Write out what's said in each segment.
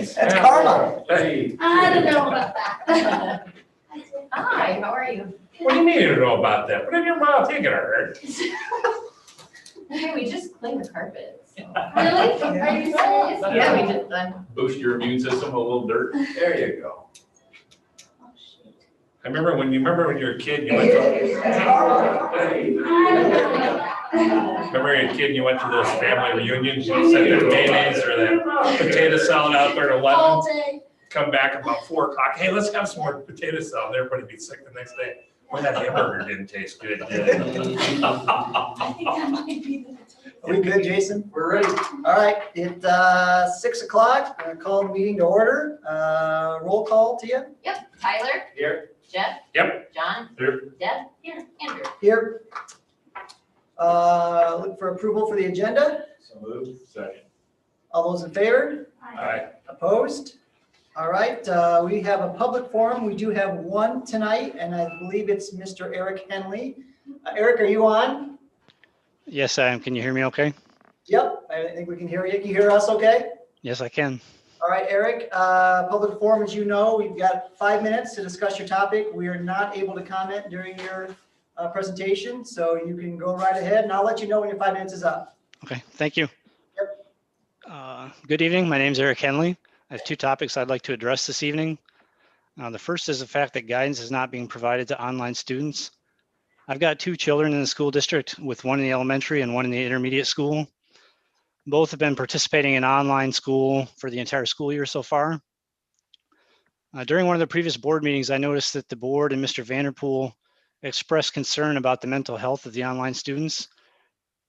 Thanks. That's karma. Hey. I don't know about that. Hi, how are you? What do you mean you don't know about that? Put it in your mouth, you get hurt. Hey, we just cleaned the carpet. So. Really? Are you serious? Yeah, we just done. Boost your immune system, a little dirt. There you go. Oh, shoot. I remember when you were a kid, you went to. Remember as a kid, you went to those family reunions, you set their mayonnaise or that potato salad out there at 11. All day. Come back about 4 o'clock. Hey, let's have some more potato salad. Everybody be sick the next day. Well, that hamburger didn't taste good, did it? I think that might be the Are we good, Jason? We're ready. All right, it's 6 o'clock. I'm gonna call the meeting to order. Roll call, Tia? Yep, Tyler, Here. Jeff. Yep. John. Here. Deb. Here. Andrew. Here. Look for approval for the agenda. So moved. Second. All those in favor? Aye. Opposed? All right, we have a public forum. We do have one tonight, and I believe it's Mr. Eric Henley. Eric, are you on? Yes, I am. Can you hear me okay? Yep, I think we can hear you. Can you hear us okay? Yes, I can. All right, Eric, public forum, as you know, we've got 5 minutes to discuss your topic. We are not able to comment during your presentation, so you can go right ahead, and I'll let you know when your 5 minutes is up. Okay, thank you. Yep. Good evening. My name is Eric Henley. I have 2 topics I'd like to address this evening. The first is the fact that guidance is not being provided to online students. I've got 2 children in the school district, with one in the elementary and one in the intermediate school. Both have been participating in online school for the entire school year so far. During one of the previous board meetings, I noticed that the board and Mr. Vanderpool expressed concern about the mental health of the online students.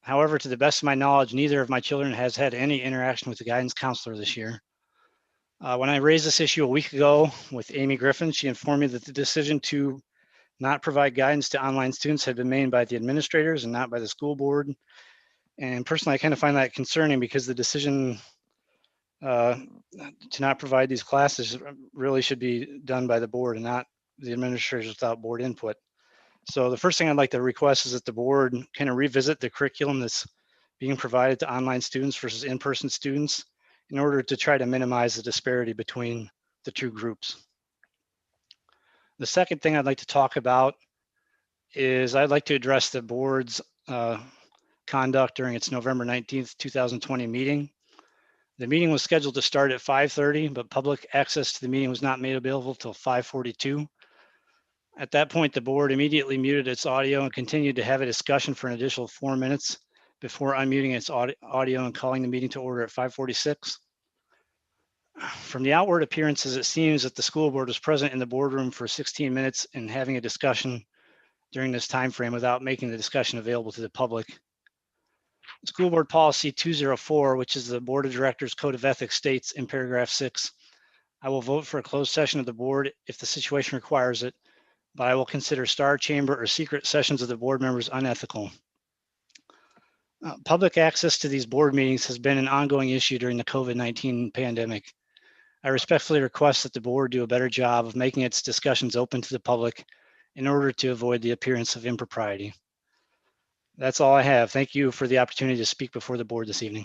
However, to the best of my knowledge, neither of my children has had any interaction with the guidance counselor this year. When I raised this issue a week ago with Amy Griffin, she informed me that the decision to not provide guidance to online students had been made by the administrators and not by the school board. And personally, I kind of find that concerning because the decision to not provide these classes really should be done by the board and not the administrators without board input. So the first thing I'd like to request is that the board kind of revisit the curriculum that's being provided to online students versus in-person students in order to try to minimize the disparity between the 2 groups. The second thing I'd like to talk about is I'd like to address the board's conduct during its November 19th, 2020 meeting. The meeting was scheduled to start at 5:30, but public access to the meeting was not made available until 5:42. At that point, the board immediately muted its audio and continued to have a discussion for an additional 4 minutes before unmuting its audio and calling the meeting to order at 5:46. From the outward appearances, it seems that the school board was present in the boardroom for 16 minutes and having a discussion during this time frame without making the discussion available to the public. School Board Policy 204, which is the Board of Directors Code of Ethics, states in paragraph 6, I will vote for a closed session of the board if the situation requires it, but I will consider star chamber or secret sessions of the board members unethical. Public access to these board meetings has been an ongoing issue during the COVID-19 pandemic. I respectfully request that the board do a better job of making its discussions open to the public in order to avoid the appearance of impropriety. That's all I have. Thank you for the opportunity to speak before the board this evening.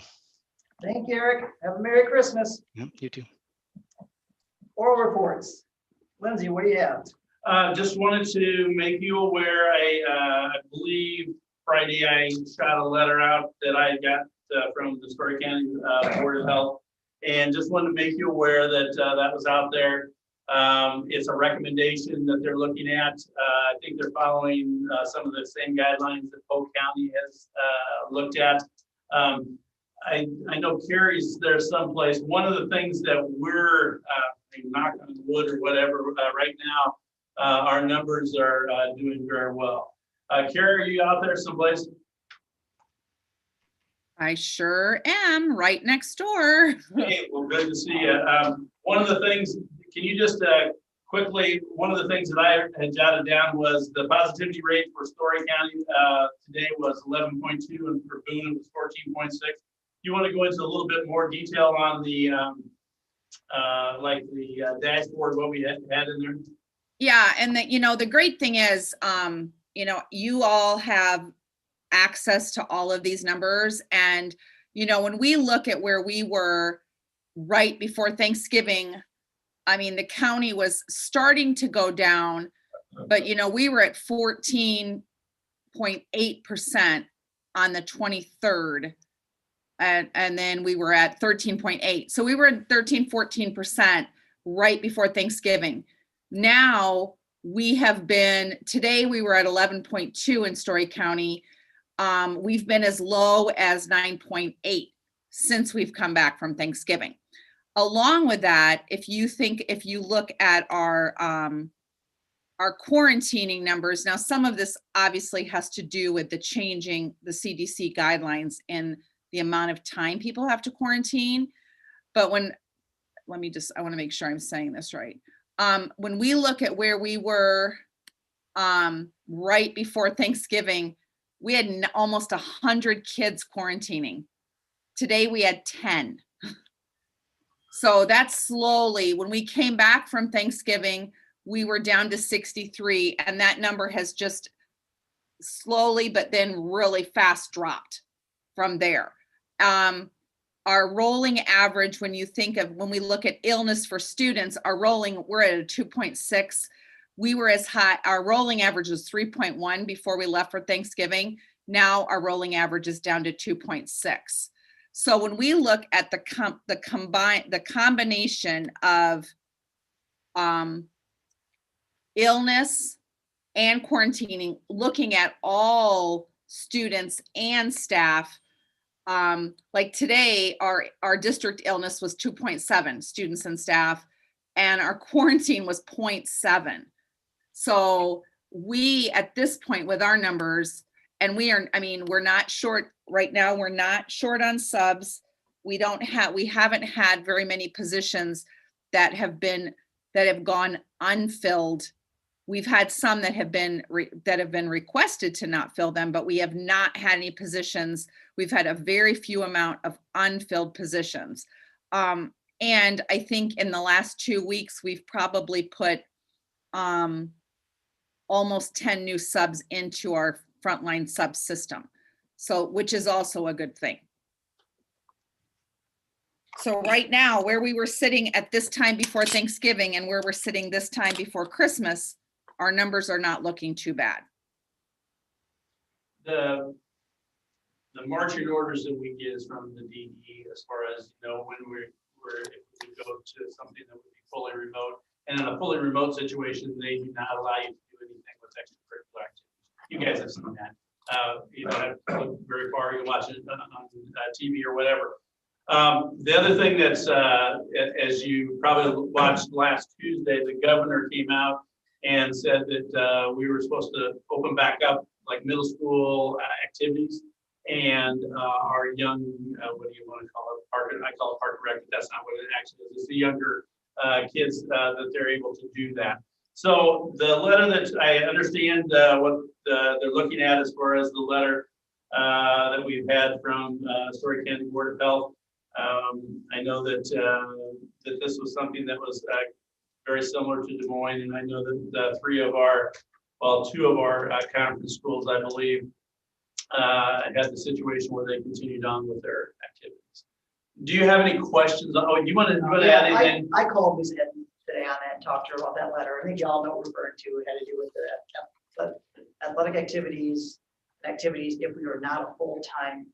Thank you, Eric. Have a Merry Christmas. Yep, you too. Oral reports. Lindsay, what do you have? Just wanted to make you aware, I believe Friday I shot a letter out that I got from the Story County Board of Health, and just wanted to make you aware that that was out there. It's a recommendation that they're looking at. I think they're following some of the same guidelines that Polk County has looked at. I know Carrie's there someplace. One of the things that we're knock on wood or whatever right now, our numbers are doing very well. Carrie, are you out there someplace? I sure am, right next door. Hey, well, good to see you. One of the things, can you just quickly, one of the things that I had jotted down was the positivity rate for Story County today was 11.2, and for Boone it was 14.6. You want to go into a little bit more detail on the like the dashboard, what we had in there? Yeah, and the great thing is, you all have access to all of these numbers, and when we look at where we were right before Thanksgiving, I mean, the county was starting to go down, but you know, we were at 14.8% on the 23rd. And then we were at 13.8. So we were at 14% right before Thanksgiving. Now we have been, today we were at 11.2 in Story County. We've been as low as 9.8 since we've come back from Thanksgiving. Along with that, if you look at our quarantining numbers, now some of this obviously has to do with the changing the CDC guidelines and the amount of time people have to quarantine. But I want to make sure I'm saying this right. When we look at where we were right before Thanksgiving, we had almost 100 kids quarantining. Today we had 10. So that's slowly, when we came back from Thanksgiving, we were down to 63, and that number has just slowly, but then really fast dropped from there. Our rolling average, when we look at illness for students, we're at a 2.6. We were as high, our rolling average was 3.1 before we left for Thanksgiving. Now our rolling average is down to 2.6. So when we look at the combination of illness and quarantining, looking at all students and staff, like today, our district illness was 2.7 students and staff, and our quarantine was 0.7. So we, at this point with our numbers, and we're not short right now. We're not short on subs. We haven't had very many positions that have gone unfilled. We've had some that have been requested to not fill them, but we have not had any positions. We've had a very few amount of unfilled positions. And I think in the last 2 weeks, we've probably put almost 10 new subs into our frontline sub system. So, which is also a good thing. So right now, where we were sitting at this time before Thanksgiving and where we're sitting this time before Christmas, our numbers are not looking too bad. The marching orders that we get is from the DE as far as, when if we go to something that would be fully remote. And in a fully remote situation, they do not allow you to do anything with extracurricular activities. You guys have seen that. You don't have to look very far. You watch it on TV or whatever. The other thing that's, as you probably watched last Tuesday, the governor came out and said that we were supposed to open back up like middle school activities, and our young, what do you want to call it? I call it park rec, but that's not what it actually is. It's the younger kids that they're able to do that. So the letter that I understand what they're looking at as far as the letter that we've had from Story County Board of Health. I know that that this was something that was very similar to Des Moines, and I know that two of our conference schools, I believe, had the situation where they continued on with their activities. Do you have any questions? Oh, you want to add anything? I called Ms. Edmonds today on that and talked to her about that letter. I think y'all know what we're referring to. It had to do with the athletic activities if we were not a full-time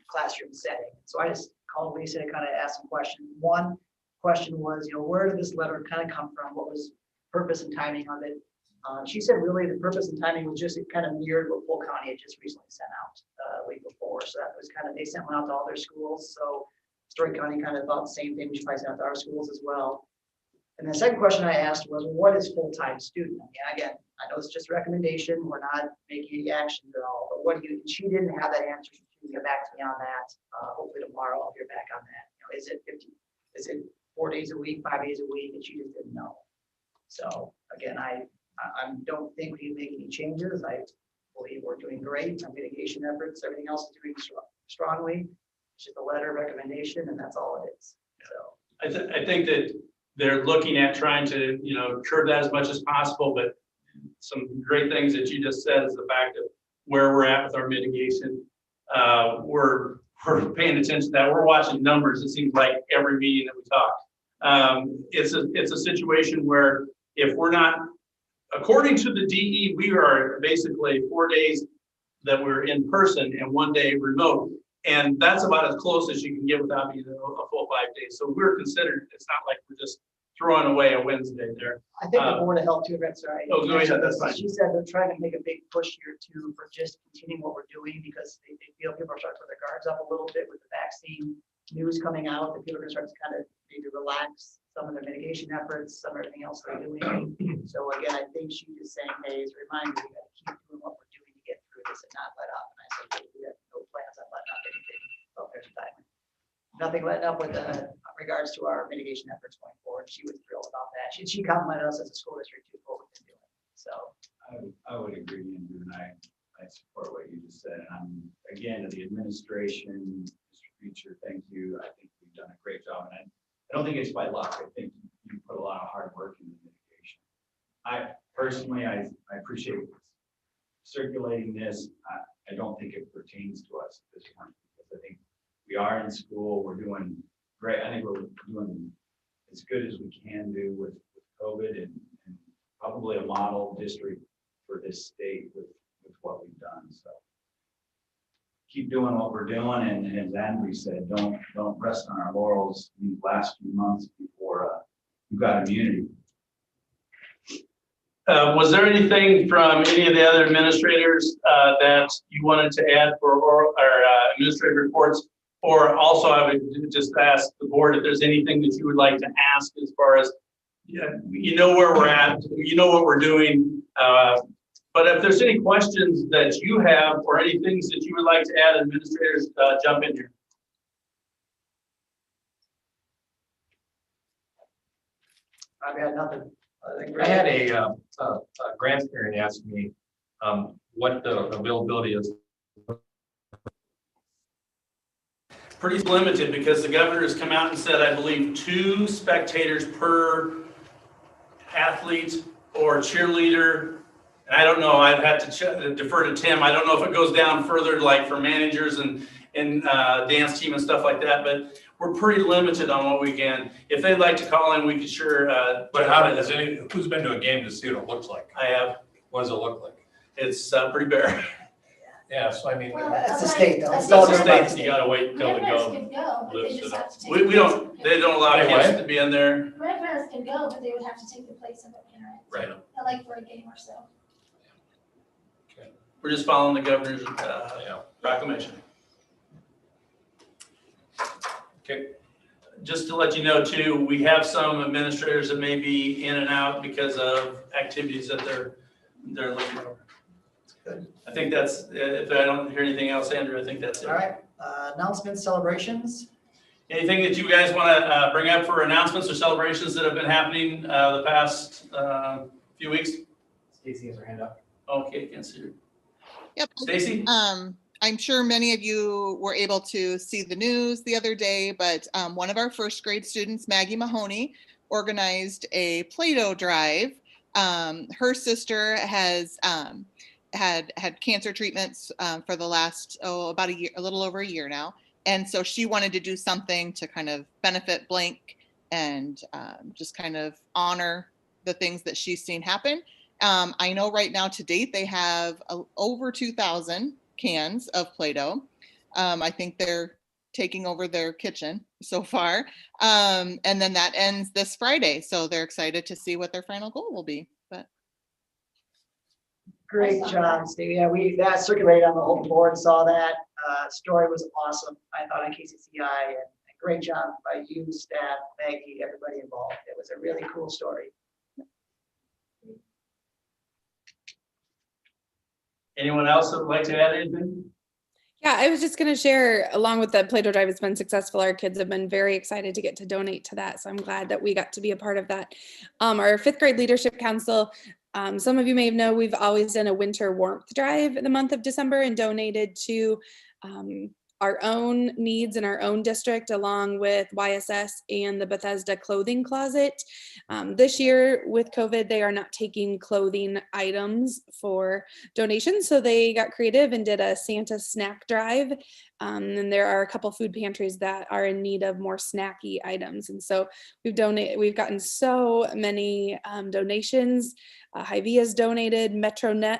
classroom setting. So I just called Lisa to kind of ask some questions. One question was, where did this letter kind of come from? What was purpose and timing of it? She said really the purpose and timing was just, it kind of mirrored what Polk County had just recently sent out a week before. So that was kind of, they sent one out to all their schools. So Story County kind of thought the same thing. We should probably send out to our schools as well. And the second question I asked was, what is full-time student? Again, I know it's just a recommendation. We're not making any actions at all, but what do you, she didn't have that answer. She can get back to me on that. Hopefully tomorrow I'll hear back on that. Is it 4 days a week, 5 days a week? And she just didn't know. So again, I don't think we make any changes. I believe we're doing great. Our mitigation efforts, everything else is doing strongly. It's just a letter of recommendation, and that's all it is. So I think that they're looking at trying to, curb that as much as possible. But some great things that you just said is the fact of where we're at with our mitigation. We're we're paying attention to that. We're watching numbers. It seems like every meeting that we talk. It's a situation where if we're not, according to the DE, we are basically 4 days that we're in person and 1 day remote. And that's about as close as you can get without being a full 5 days. So we're considered, it's not like we're just throwing away a Wednesday there. I think the Board of Health too, Brett, sorry. Oh, go ahead, that's fine. She said they're trying to make a big push here too for just continuing what we're doing because they feel people are starting to put their guards up a little bit with the vaccine news coming out, that people are going to start to kind of maybe relax some of their mitigation efforts, some of everything else they're doing. So again, I think she's just saying, hey, as a reminder, we got to keep doing what we're doing to get through this and not let up. And I said, hey, we have no plans on letting up anything. Well, there's time. Nothing letting up with regards to our mitigation efforts going forward. She was thrilled about that. She complimented us as a school district too for what we've been doing. So I would agree, Andrew, and I support what you just said. And again, to the administration, Mr. Preacher, thank you. I think we've done a great job. And I don't think it's by luck. I think you put a lot of hard work into mitigation. I personally, I appreciate circulating this. I don't think it pertains to us at this point because I think we are in school. We're doing great. I think we're doing as good as we can do with COVID and probably a model district for this state with what we've done. So keep doing what we're doing. And as Andrew said, don't rest on our laurels these last few months before you got immunity. Was there anything from any of the other administrators that you wanted to add for our administrative reports? Or also, I would just ask the board if there's anything that you would like to ask as far as, you know where we're at, you know what we're doing. But if there's any questions that you have or any things that you would like to add, administrators, jump in here. I've got nothing. I had a grandparent ask me what the availability is. Pretty limited because the governor has come out and said, I believe 2 spectators per athlete or cheerleader. And I don't know, I've had to defer to Tim. I don't know if it goes down further, like for managers and dance team and stuff like that, but we're pretty limited on what we can. If they'd like to call in, we could sure. But who's been to a game to see what it looks like? I have. What does it look like? It's pretty bare. Yeah, so I mean. That's the state though. It's all the states. You gotta wait till the Grandparents go. can go, but they just have to take. We don't, they don't allow Anyway. kids to be in there. Grandparents can go, but they would have to take the place of a parent. Right. Like for a game or so. We're just following the governor's Yeah. proclamation. Okay. Just to let you know too, we have some administrators that may be in and out because of activities that they're looking for. Good. I think that's, if I don't hear anything else, Andrew, I think that's it. All right, announcements, celebrations. Anything that you guys want to bring up for announcements or celebrations that have been happening the past few weeks? Stacy has her hand up. Okay, can't see her. Yep. Stacy? I'm sure many of you were able to see the news the other day, but one of our first grade students, Maggie Mahoney, organized a Play-Doh drive. Her sister has had cancer treatments for the last, about a year, a little over a year now. And so she wanted to do something to kind of benefit Blank and just kind of honor the things that she's seen happen. I know right now to date, they have over 2,000 cans of Play-Doh. I think they're taking over their kitchen so far. And then that ends this Friday. So they're excited to see what their final goal will be. But Great job, Steve. Yeah, that circulated on the whole board, saw that. Story was awesome, I thought, on KCCI, and great job by you, staff, Maggie, everybody involved. It was a really cool story. Anyone else that would like to add anything? Yeah, I was just going to share, along with the Play-Doh drive, it's been successful. Our kids have been very excited to get to donate to that. So I'm glad that we got to be a part of that. Our 5th grade leadership council, some of you may know, we've always done a winter warmth drive in the month of December and donated to our own needs in our own district, along with YSS and the Bethesda clothing closet. This year with COVID, they are not taking clothing items for donations. So they got creative and did a Santa snack drive. And there are a couple food pantries that are in need of more snacky items. And so we've gotten so many donations. Hy-Vee has donated, MetroNet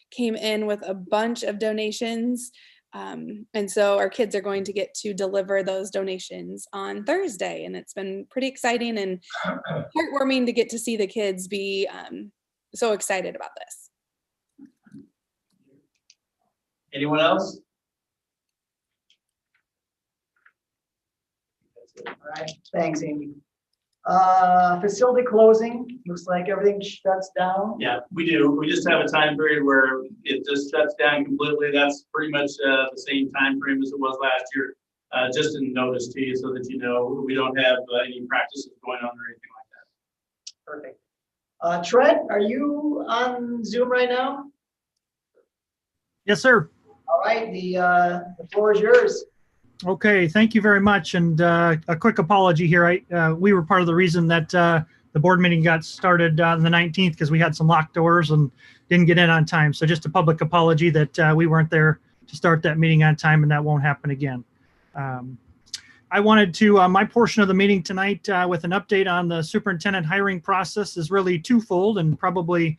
came in with a bunch of donations. And so our kids are going to get to deliver those donations on Thursday. And it's been pretty exciting and heartwarming to get to see the kids be so excited about this. Anyone else? All right, thanks, Amy. Facility closing, looks like everything shuts down. Yeah, we do. We just have a time period where it just shuts down completely. That's pretty much the same time frame as it was last year. Just a notice to you so that you know we don't have any practices going on or anything like that. Perfect. Trent, are you on Zoom right now? Yes, sir. All right, the floor is yours. Okay, thank you very much. And a quick apology here. We were part of the reason that the board meeting got started on the 19th because we had some locked doors and didn't get in on time. So just a public apology that we weren't there to start that meeting on time, and that won't happen again. I wanted to, my portion of the meeting tonight with an update on the superintendent hiring process is really twofold and probably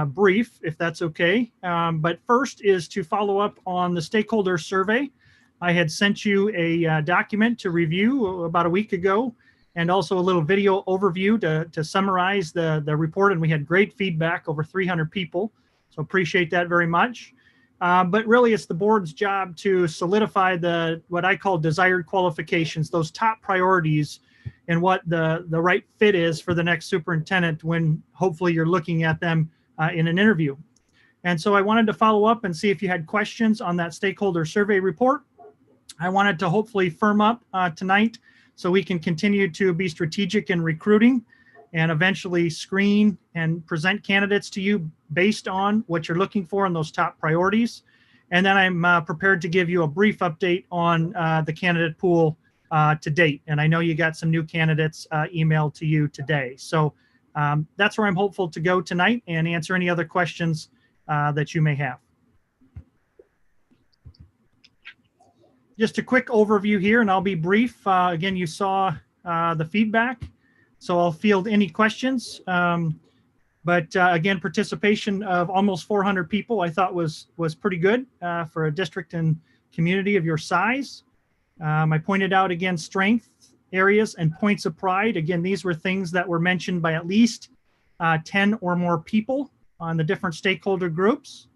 brief, if that's okay. But first is to follow up on the stakeholder survey. I had sent you a document to review about a week ago, and also a little video overview to summarize the report. And we had great feedback, over 300 people. So appreciate that very much. But really, it's the board's job to solidify what I call desired qualifications, those top priorities, and what the right fit is for the next superintendent when hopefully you're looking at them in an interview. And so I wanted to follow up and see if you had questions on that stakeholder survey report. I wanted to hopefully firm up tonight so we can continue to be strategic in recruiting and eventually screen and present candidates to you based on what you're looking for in those top priorities. And then I'm prepared to give you a brief update on the candidate pool to date. And I know you got some new candidates emailed to you today. So that's where I'm hopeful to go tonight and answer any other questions that you may have. Just a quick overview here, and I'll be brief. Again, you saw the feedback, so I'll field any questions. But again, participation of almost 400 people I thought was pretty good for a district and community of your size. I pointed out, again, strength areas and points of pride. Again, these were things that were mentioned by at least 10 or more people on the different stakeholder groups.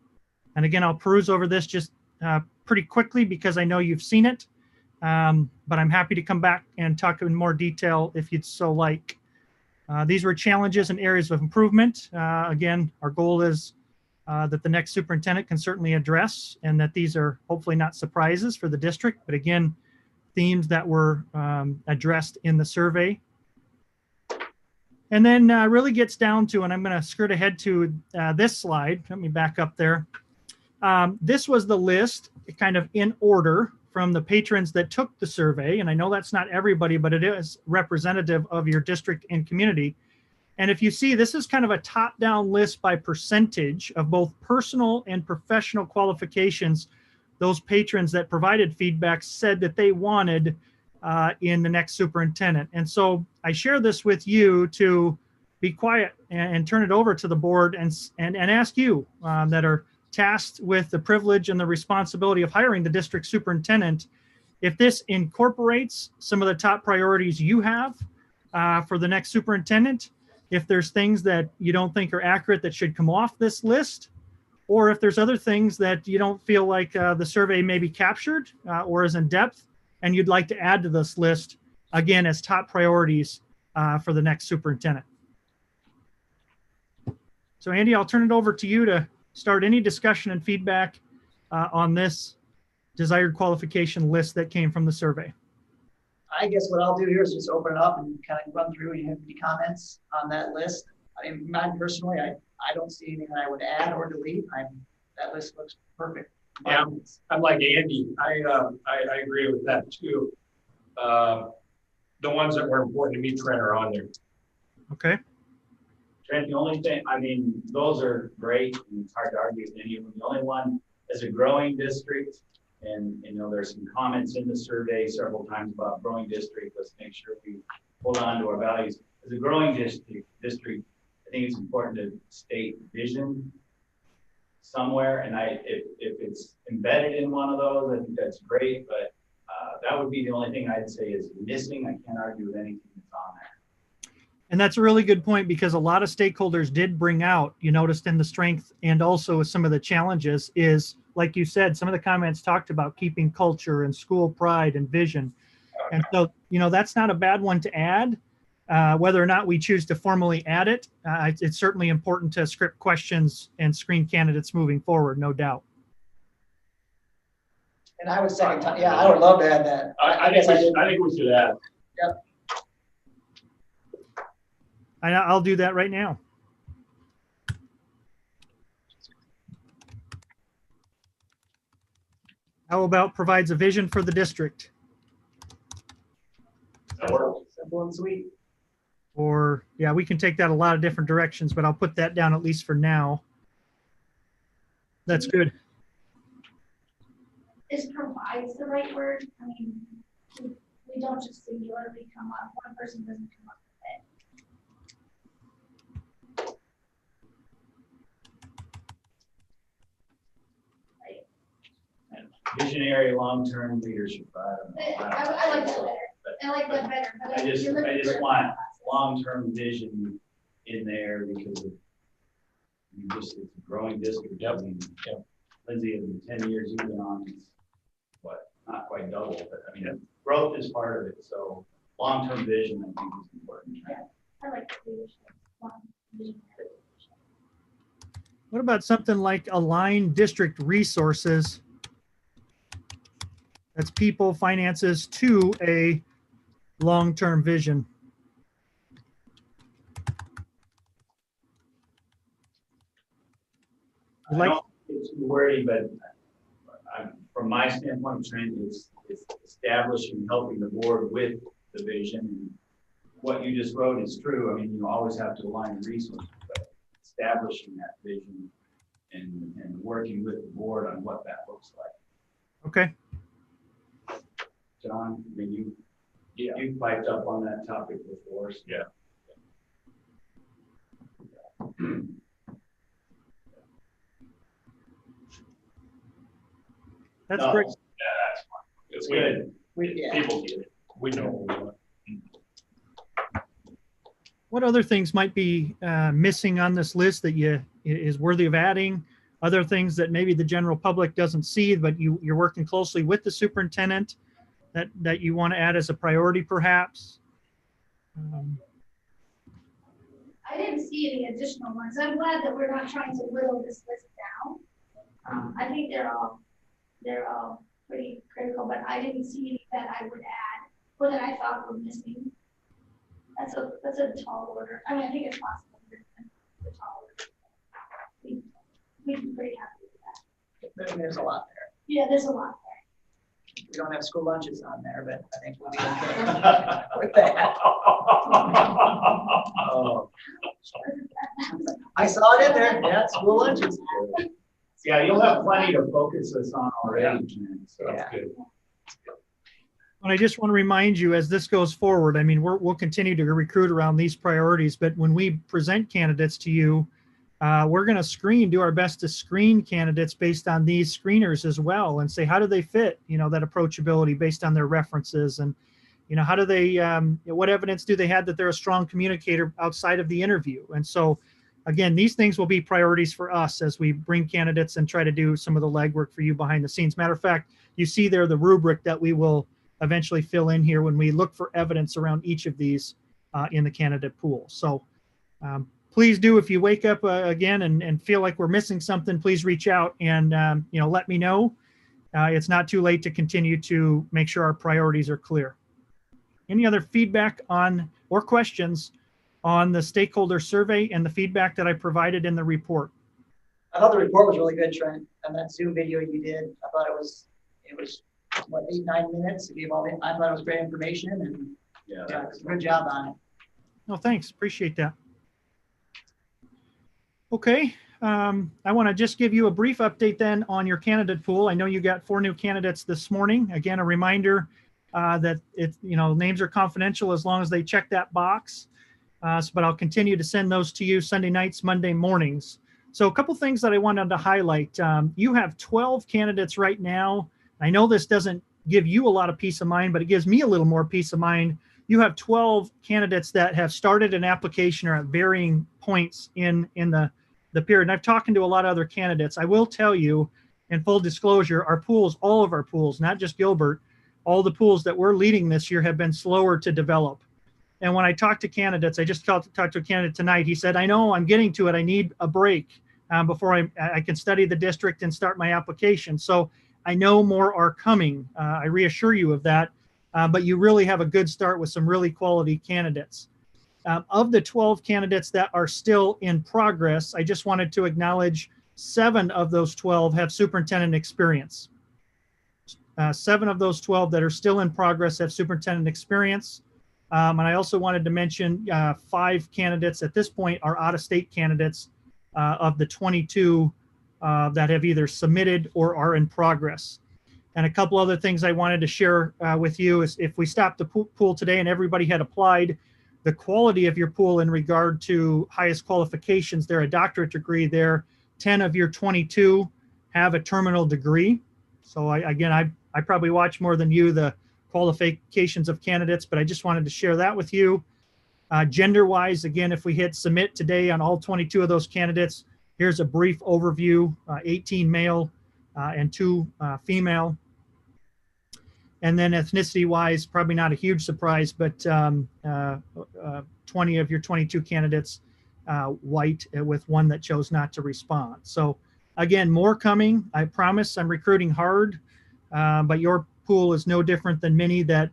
And again, I'll peruse over this just pretty quickly because I know you've seen it, but I'm happy to come back and talk in more detail if you'd so like. These were challenges and areas of improvement. Again, our goal is that the next superintendent can certainly address, and that these are hopefully not surprises for the district, but again, themes that were addressed in the survey. And then really gets down to, and I'm going to skirt ahead to this slide. Let me back up there. This was the list kind of in order from the patrons that took the survey. And I know that's not everybody, but it is representative of your district and community. And if you see, this is kind of a top-down list by percentage of both personal and professional qualifications those patrons that provided feedback said that they wanted in the next superintendent. And so I share this with you to be quiet and turn it over to the board and ask you that are tasked with the privilege and the responsibility of hiring the district superintendent, if this incorporates some of the top priorities you have for the next superintendent, if there's things that you don't think are accurate that should come off this list, or if there's other things that you don't feel like the survey maybe captured or is in depth and you'd like to add to this list, again, as top priorities for the next superintendent. So Andy, I'll turn it over to you to start any discussion and feedback on this desired qualification list that came from the survey. I guess what I'll do here is just open it up and kind of run through and have any comments on that list. I mean, mine personally, I don't see anything that I would add or delete. That list looks perfect Yeah, I'm like Andy. I agree with that too. The ones that were important to me, Trent, are on there. Okay. Trent, the only thing, I mean, those are great, and it's hard to argue with any of them. The only one, as a growing district, and you know, there's some comments in the survey several times about growing district. Let's make sure we hold on to our values. As a growing district, I think it's important to state vision somewhere, and if it's embedded in one of those, I think that's great, but that would be the only thing I'd say is missing. I can't argue with anything that's on there. And that's a really good point, because a lot of stakeholders did bring out, you noticed in the strength and also with some of the challenges is, like you said, some of the comments talked about keeping culture and school pride and vision. And so, you know, that's not a bad one to add. Whether or not we choose to formally add it, it's certainly important to script questions and screen candidates moving forward, no doubt. And I would second, yeah, I would love to add that. I think we should add. Yep. I'll do that right now. How about provides a vision for the district? Simple and sweet. Or, yeah, we can take that a lot of different directions, but I'll put that down at least for now. That's good. Is provides the right word? I mean, we don't just singularly come up, one person doesn't come up with it. Visionary, long-term leadership. I I like that better. I like that better. But I just want long-term vision in there because it's a growing district. I mean, Lindsay, in the 10 years you've been on, it's what, not quite double, but I mean, growth is part of it. So long-term vision, I think, is important. Yeah, I like leadership. Visionary. What about something like align district resources? That's people, finances to a long-term vision. I don't think it's too wordy, but from my standpoint, Trent, is establishing, helping the board with the vision. What you just wrote is true. I mean, you always have to align resources, but establishing that vision and working with the board on what that looks like. Okay. John, I mean, you piped up on that topic before. So. Yeah. That's great. Yeah, that's fine. It's good. People get it. We know what we want. What other things might be missing on this list that is worthy of adding? Other things that maybe the general public doesn't see, but you're working closely with the superintendent that you want to add as a priority, perhaps? I didn't see any additional ones. I'm glad that we're not trying to whittle this list down. I think they're all pretty critical, but I didn't see any that I would add or that I thought were missing. That's a tall order. I mean, I think it's possible. The tall order. We'd be pretty happy with that. There's a lot there. Yeah, there's a lot there. We don't have school lunches on there, but I think we'll be okay with that. Oh. I saw it in there. Yeah, school lunches. Yeah, you'll have plenty to focus us on already. So Yeah. that's good. And I just want to remind you, as this goes forward, I mean, we'll continue to recruit around these priorities, but when we present candidates to you, we're going to do our best to screen candidates based on these screeners as well, and say, how do they fit, that approachability based on their references, and, how do they, what evidence do they have that they're a strong communicator outside of the interview? And so, again, these things will be priorities for us as we bring candidates and try to do some of the legwork for you behind the scenes. Matter of fact, you see there the rubric that we will eventually fill in here when we look for evidence around each of these in the candidate pool. So please do, if you wake up again and feel like we're missing something, please reach out and let me know. It's not too late to continue to make sure our priorities are clear. Any other feedback on or questions on the stakeholder survey and the feedback that I provided in the report? I thought the report was really good, Trent, and that Zoom video you did. I thought it was what, 8-9 minutes. It gave I thought it was great information, and Yeah. yeah, good job on it. No, thanks. Appreciate that. Okay. I want to just give you a brief update then on your candidate pool. I know you got 4 new candidates this morning. Again, a reminder that names are confidential as long as they check that box. But I'll continue to send those to you Sunday nights, Monday mornings. So a couple things that I wanted to highlight. You have 12 candidates right now. I know this doesn't give you a lot of peace of mind, but it gives me a little more peace of mind. You have 12 candidates that have started an application or at varying points in the period. And I've talked to a lot of other candidates. I will tell you, in full disclosure, our pools, all of our pools, not just Gilbert, all the pools that we're leading this year have been slower to develop. And when I talk to candidates, I just talked to a candidate tonight. He said, I know I'm getting to it. I need a break before I can study the district and start my application. So I know more are coming. I reassure you of that. But you really have a good start with some really quality candidates. Of the 12 candidates that are still in progress, I just wanted to acknowledge 7 of those 12 have superintendent experience. 7 of those 12 that are still in progress have superintendent experience. And I also wanted to mention 5 candidates at this point are out-of-state candidates of the 22 that have either submitted or are in progress. And a couple other things I wanted to share with you is if we stopped the pool today and everybody had applied, the quality of your pool in regard to highest qualifications, they're a doctorate degree there. 10 of your 22 have a terminal degree. So I probably watch more than you the qualifications of candidates, but I just wanted to share that with you. Gender-wise, again, if we hit submit today on all 22 of those candidates, here's a brief overview, 18 male and 2 female. And then ethnicity-wise, probably not a huge surprise, but 20 of your 22 candidates white with 1 that chose not to respond. So again, more coming. I promise I'm recruiting hard, but your pool is no different than many that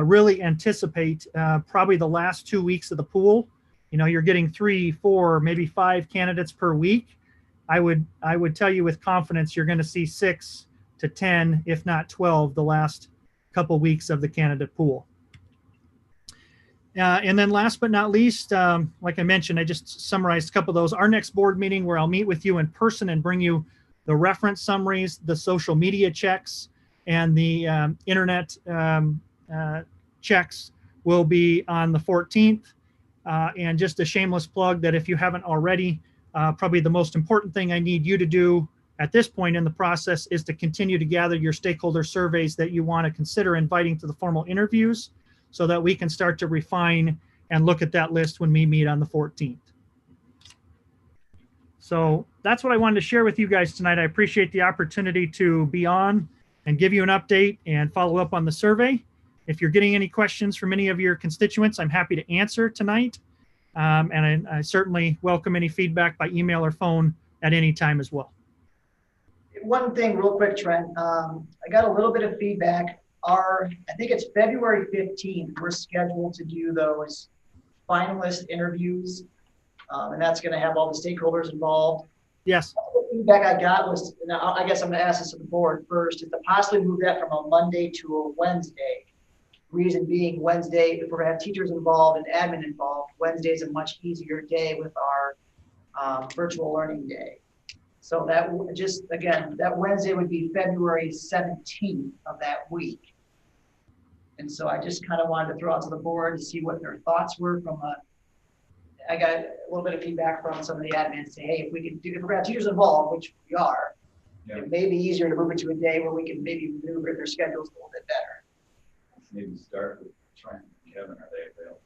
really anticipate probably the last 2 weeks of the pool. You know, you're getting 3, 4, maybe 5 candidates per week. I would tell you with confidence you're going to see 6 to 10, if not 12, the last couple weeks of the candidate pool. And then last but not least, like I mentioned, I just summarized a couple of those. Our next board meeting where I'll meet with you in person and bring you the reference summaries, the social media checks, and the internet checks will be on the 14th. And just a shameless plug that if you haven't already, probably the most important thing I need you to do at this point in the process is to continue to gather your stakeholder surveys that you want to consider inviting to the formal interviews so that we can start to refine and look at that list when we meet on the 14th. So that's what I wanted to share with you guys tonight. I appreciate the opportunity to be on and give you an update and follow up on the survey. If you're getting any questions from any of your constituents, I'm happy to answer tonight. And I certainly welcome any feedback by email or phone at any time as well. One thing real quick, Trent, I got a little bit of feedback. I think it's February 15th, we're scheduled to do those finalist interviews. And that's going to have all the stakeholders involved. Yes. The feedback I got was, now I guess I'm going to ask this of the board first, is to possibly move that from a Monday to a Wednesday. Reason being Wednesday, if we're going to have teachers involved and admin involved, Wednesday is a much easier day with our virtual learning day. So that just, again, that Wednesday would be February 17th of that week. And so I just kind of wanted to throw out to the board to see what their thoughts were from I got a little bit of feedback from some of the admins say, hey, if we're going to have teachers involved, which we are, it may be easier to move it to a day where we can maybe maneuver their schedules a little bit better. Maybe start with Trent and Kevin. Are they available?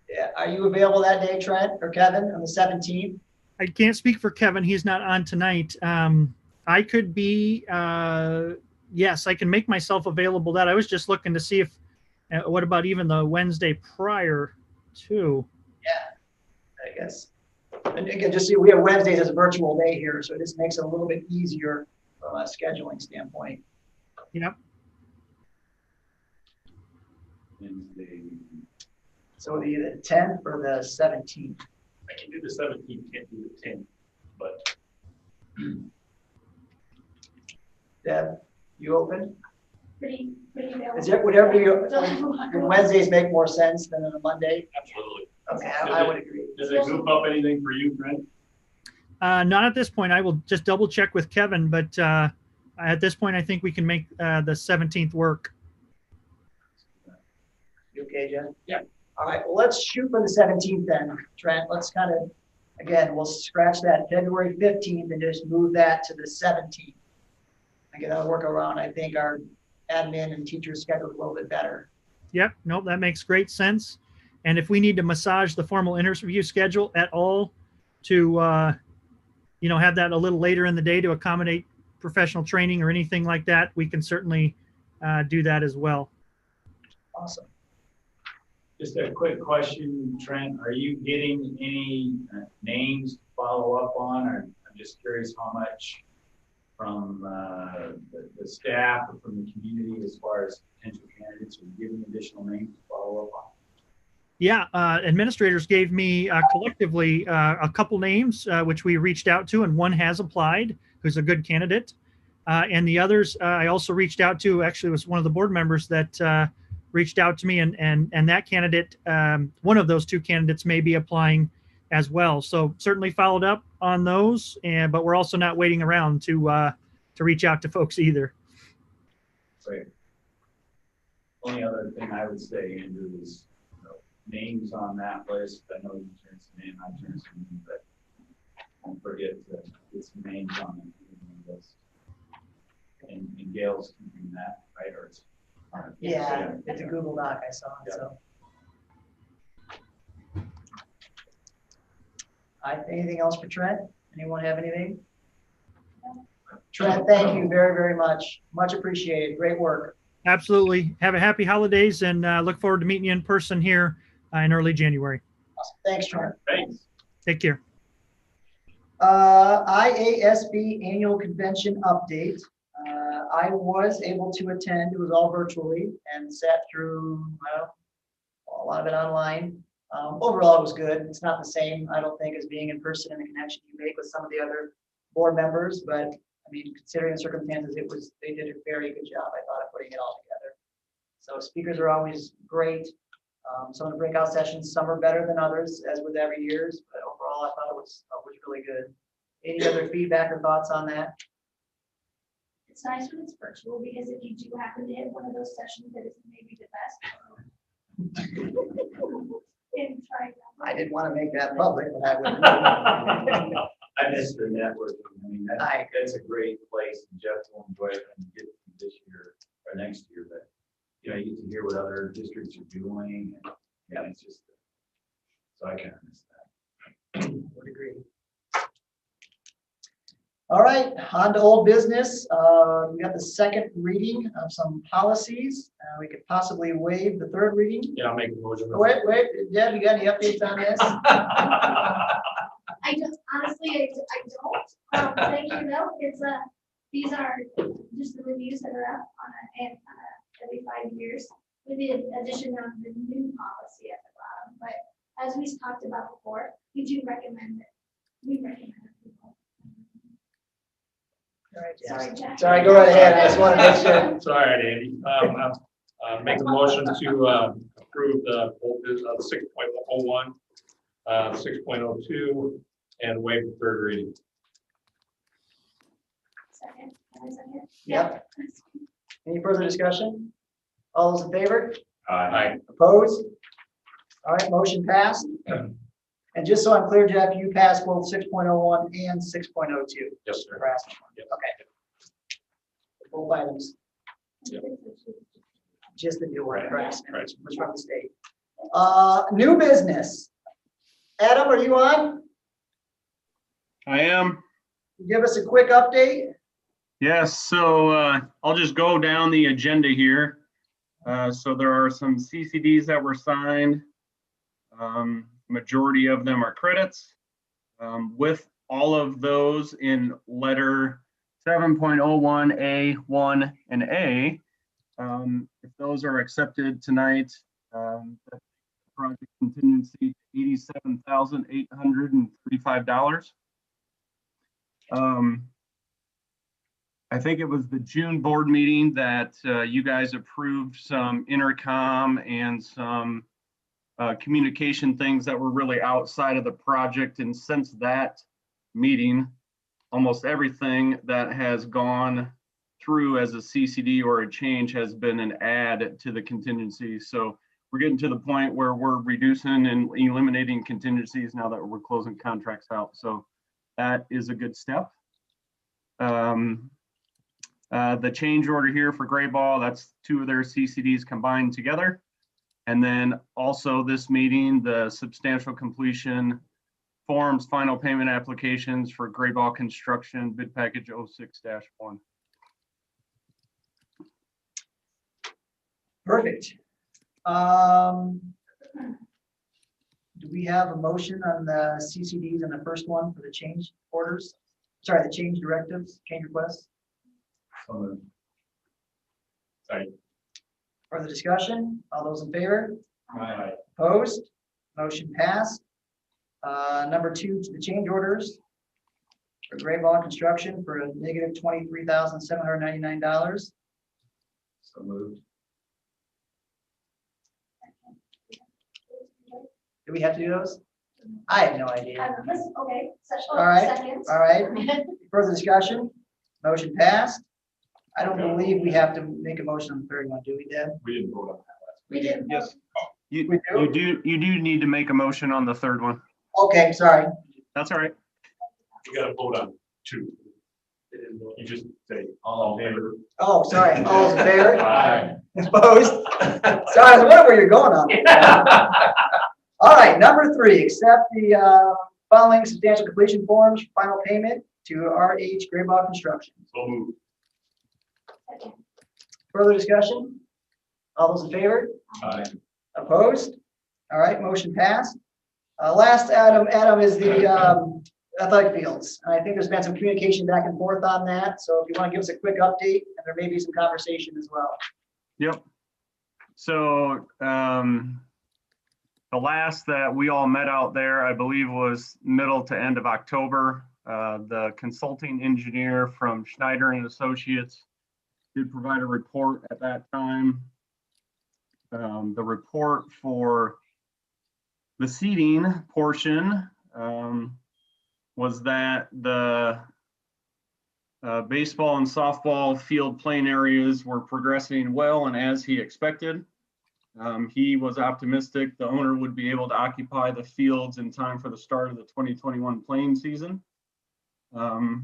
Yeah. Are you available that day, Trent or Kevin, on the 17th? I can't speak for Kevin. He's not on tonight. I could be, yes, I can make myself available that. I was just looking to see if, what about even the Wednesday prior to? Yeah, I guess. And again, just see, we have Wednesdays as a virtual day here, so this makes it a little bit easier from a scheduling standpoint. Yep. Wednesday. So the 10th or the 17th? I can do the 17th, can't do the 10th, but Deb, you open? Pretty available. Is it, whatever you, Wednesdays make more sense than on a Monday? Absolutely. Okay, I would agree. Does it goof up anything for you, Trent? Not at this point. I will just double check with Kevin, but at this point, I think we can make the 17th work. You okay, Jen? Yeah. All right, well, let's shoot for the 17th then, Trent. Let's kind of, again, we'll scratch that February 15th and just move that to the 17th. Again, that'll work around, I think, our admin and teachers schedule a little bit better. Yep, nope, that makes great sense. And if we need to massage the formal interview schedule at all to, have that a little later in the day to accommodate professional training or anything like that, we can certainly do that as well. Awesome. Just a quick question, Trent, are you getting any names to follow up on, or I'm just curious how much from the staff or from the community as far as potential candidates, are you giving additional names to follow up on? Yeah, administrators gave me collectively a couple names, which we reached out to, and one has applied, who's a good candidate. And the others, I also reached out to, actually was one of the board members that reached out to me, and that candidate, one of those two candidates may be applying as well. So certainly followed up on those, but we're also not waiting around to reach out to folks either. Great. Only other thing I would say, Andrew, is names on that list. I know you turned some in, I turned some in, but don't forget to get some names on the list. And Gail's keeping that, right? Or it's Yeah, it's a Google Doc I saw, Yeah. so. Anything else for Trent? Anyone have anything? Trent, thank you very, very much. Much appreciated. Great work. Absolutely. Have a happy holidays, and look forward to meeting you in person here in early January. Awesome. Thanks, Trent. Thanks. Take care. IASB Annual Convention Update. I was able to attend. It was all virtually and sat through, a lot of it online. Overall, it was good. It's not the same, I don't think, as being in person and the connection you make with some of the other board members, but I mean, considering the circumstances, they did a very good job, I thought, of putting it all together. So speakers are always great. Some of the breakout sessions, some are better than others, as with every year's, but overall, I thought it was really good. Any other feedback or thoughts on that? It's nice when it's virtual, because if you do happen to hit one of those sessions that isn't maybe the best. And try. I didn't want to make that public, but I would. I missed the networking. I mean, that's a great place, and Jeff will enjoy it and get this year or next year, but you get to hear what other districts are doing, and yeah, it's just, so I kind of miss that. Would agree. All right, on to old business. We got the second reading of some policies. We could possibly waive the third reading. Yeah, I'll make a motion. Wait, Deb, you got any updates on this? I just honestly, I don't. Thank you though. These are just the reviews that are up on every 5 years, with the addition of the new policy at the bottom. But as we talked about before, we do recommend it. We recommend it. All right, Sorry, Jack. sorry, go right ahead. I just want to make sure. It's all right, Andy. I'll make a motion to approve the 6.01, 6.02, and waive the third reading. Second. Can I second? Yep. Any further discussion? All those in favor? Aye. Opposed? All right, motion passed. And just so I'm clear, Jeff, you passed both 6.01 and 6.02. Yes, sir. Yes. Okay. Both items, just the new one, Right, right? right. Was from the state. New business. Adam, are you on? I am. Give us a quick update. Yes, so I'll just go down the agenda here. So there are some CCDs that were signed. Majority of them are credits. With all of those in letter 7.01A, 1, and A, if those are accepted tonight, the project contingency $87,835. I think it was the June board meeting that you guys approved some intercom and some communication things that were really outside of the project. And since that meeting, almost everything that has gone through as a CCD or a change has been an add to the contingency. So we're getting to the point where we're reducing and eliminating contingencies now that we're closing contracts out. So that is a good step. The change order here for Gray Ball, that's 2 of their CCDs combined together. And then also this meeting, the substantial completion forms, final payment applications for Gray Ball construction, bid package 06-1. Perfect. Do we have a motion on the CCDs and the first one for the change orders? Sorry, the change directives, change requests? Sorry. Further discussion? All those in favor? Aye. Opposed? Motion passed. Number 2, to the change orders for Gray Ball Construction for a negative $23,799. So moved. Do we have to do those? I have no idea. Okay. All right, Seconds. all right. Further discussion? Motion passed. I don't believe we have to make a motion on the third one, do we, Deb? We didn't vote on that last. We didn't. Yes, We you do need to make a motion on the third one. Okay, sorry. That's all right. We got to vote on 2. You just say all in favor. Oh, sorry. All those in favor? Aye. Opposed? Sorry, I was wondering where you're going on. All right, number 3, accept the following substantial completion forms, for final payment to RH Gray Ball Construction. So moved. Further discussion? All those in favor? Aye. Opposed? All right, motion passed. Last Adam is the athletic fields. I think there's been some communication back and forth on that. So if you want to give us a quick update, and there may be some conversation as well. Yep. So the last that we all met out there, I believe, was middle to end of October. The consulting engineer from Schneider and Associates did provide a report at that time. The report for the seating portion was that the baseball and softball field playing areas were progressing well and as he expected. He was optimistic the owner would be able to occupy the fields in time for the start of the 2021 playing season for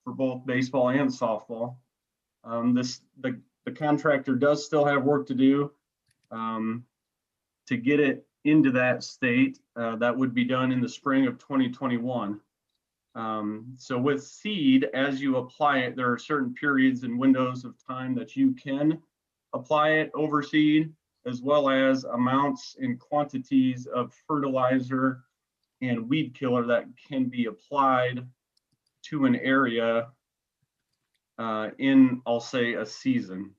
both baseball and softball. The contractor does still have work to do to get it into that state. That would be done in the spring of 2021. So with seed, as you apply it, there are certain periods and windows of time that you can apply it over seed, as well as amounts and quantities of fertilizer and weed killer that can be applied to an area in, I'll say, a season.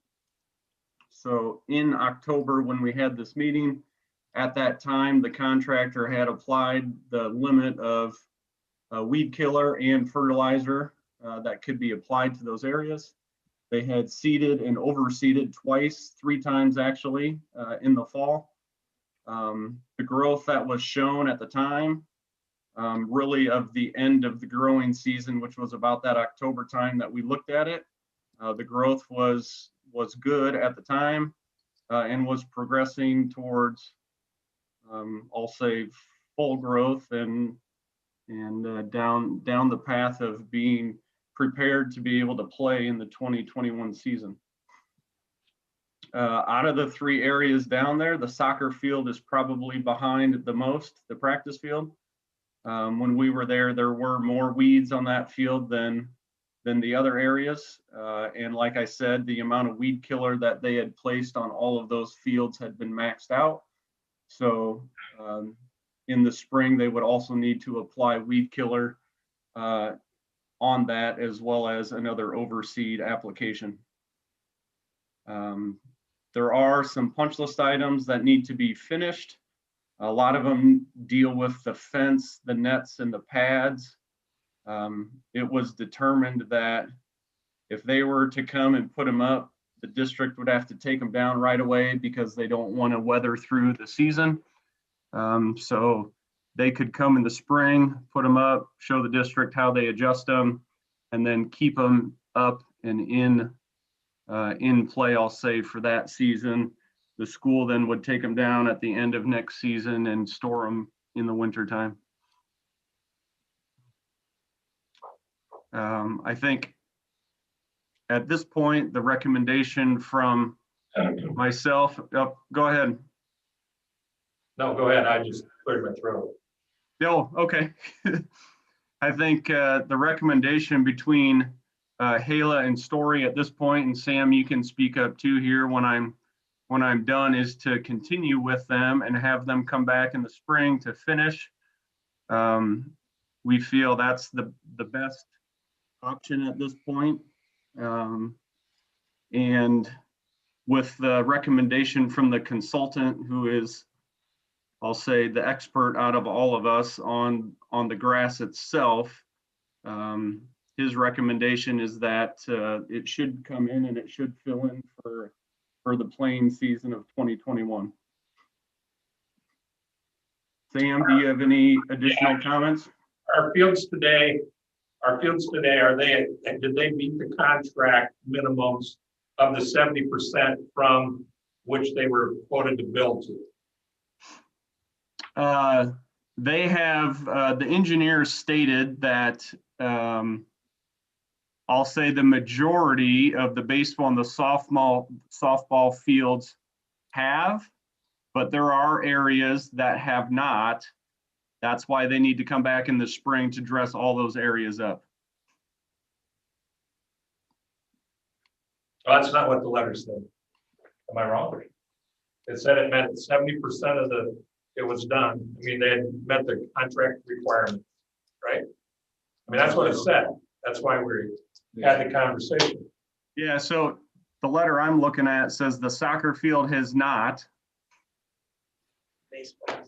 So in October, when we had this meeting, at that time, the contractor had applied the limit of weed killer and fertilizer that could be applied to those areas. They had seeded and overseeded twice, 3 times actually, in the fall. The growth that was shown at the time, really of the end of the growing season, which was about that October time that we looked at it. The growth was good at the time and was progressing towards, I'll say, full growth and down the path of being prepared to be able to play in the 2021 season. Out of the 3 areas down there, the soccer field is probably behind the most, the practice field. When we were there were more weeds on that field than the other areas. And like I said, the amount of weed killer that they had placed on all of those fields had been maxed out. So in the spring, they would also need to apply weed killer on that, as well as another overseed application. There are some punch list items that need to be finished. A lot of them deal with the fence, the nets, and the pads. It was determined that If they were to come and put them up, the district would have to take them down right away because they don't want to weather through the season. So they could come in the spring, put them up, show the district how they adjust them, and then keep them up and in play, I'll say, for that season. The school then would take them down at the end of next season and store them in the winter time. I think at this point, the recommendation from myself, oh, go ahead. No, go ahead. I just cleared my throat. No, okay. I think the recommendation between Hala and Story at this point, and Sam, you can speak up too here when I'm done, is to continue with them and have them come back in the spring to finish. We feel that's the best option at this point. And with the recommendation from the consultant, who is, I'll say, the expert out of all of us on the grass itself, his recommendation is that it should come in and it should fill in for the playing season of 2021. Sam, do you have any additional comments? Our fields today, did they meet the contract minimums of the 70% from which they were quoted to build to? They have, the engineers stated that, I'll say the majority of the baseball and the softball fields have, but there are areas that have not. That's why they need to come back in the spring to dress all those areas up. Oh, that's not what the letter said. Am I wrong? It said it meant 70% of it was done. I mean, they had met the contract requirements, right? I mean, that's what it said. That's why we had the conversation. Yeah, so the letter I'm looking at says the soccer field has not. Baseball.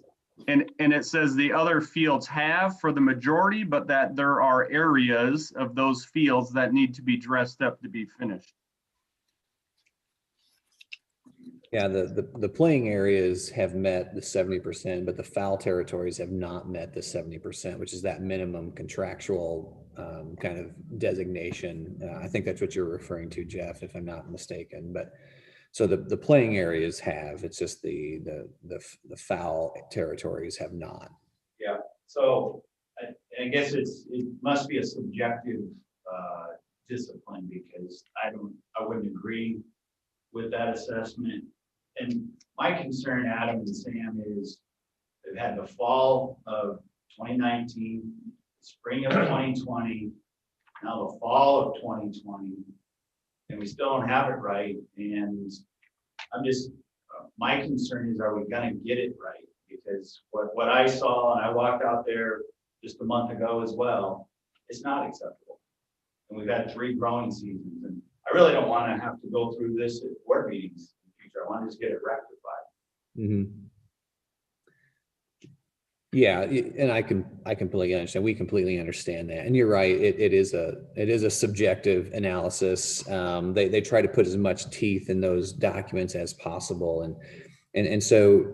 And it says the other fields have for the majority, but that there are areas of those fields that need to be dressed up to be finished. Yeah, the playing areas have met the 70%, but the foul territories have not met the 70%, which is that minimum contractual kind of designation. I think that's what you're referring to, Jeff, if I'm not mistaken. But so the playing areas have, it's just the foul territories have not. Yeah, so I guess it must be a subjective discipline, because I wouldn't agree with that assessment. And my concern, Adam and Sam, is they've had the fall of 2019, spring of 2020, now the fall of 2020, and we still don't have it right. And I'm just, my concern is, are we gonna get it right? Because what I saw, and I walked out there just a month ago as well, it's not acceptable. And we've had 3 growing seasons, and I really don't want to have to go through this at board meetings in the future. I want to just get it rectified. Mm-hmm. Yeah, and I completely understand. We completely understand that, and you're right. It is a subjective analysis. They try to put as much teeth in those documents as possible, and so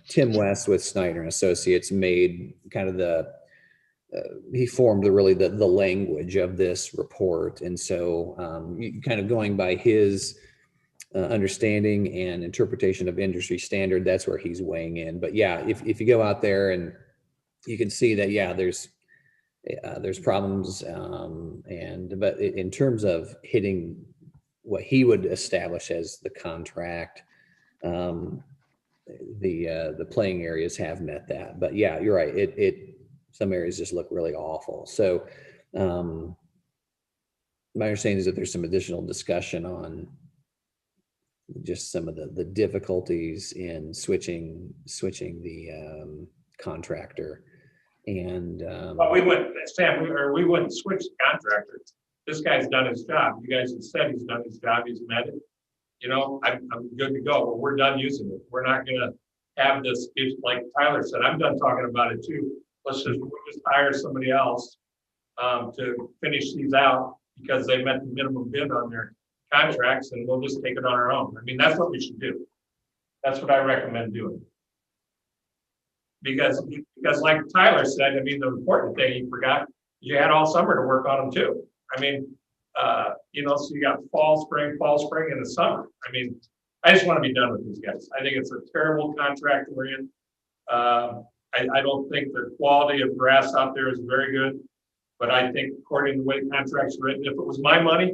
Tim West with Snyder and Associates made kind of he formed the language of this report, and so kind of going by his understanding and interpretation of industry standard, that's where he's weighing in. But yeah, if you go out there and you can see that, yeah, there's problems, but in terms of hitting what he would establish as the contract, the playing areas have met that. But yeah, you're right. Some areas just look really awful. So my understanding is that there's some additional discussion on just some of the difficulties in switching the contractor. And but we wouldn't, Sam, we wouldn't switch the contractor. This guy's done his job. You guys have said he's done his job. He's met it. You know, I'm good to go, but we're done using it. We're not gonna have this, like Tyler said, I'm done talking about it too. We'll just hire somebody else to finish these out. because they met the minimum bid on their contracts, and we'll just take it on our own. I mean, that's what we should do. That's what I recommend doing. Because like Tyler said, I mean, the important thing he forgot, you had all summer to work on them too. I mean, you know, so you got fall, spring, and the summer. I mean, I just want to be done with these guys. I think it's a terrible contract we're in. I don't think the quality of grass out there is very good, but I think according to the way the contract's written, if it was my money,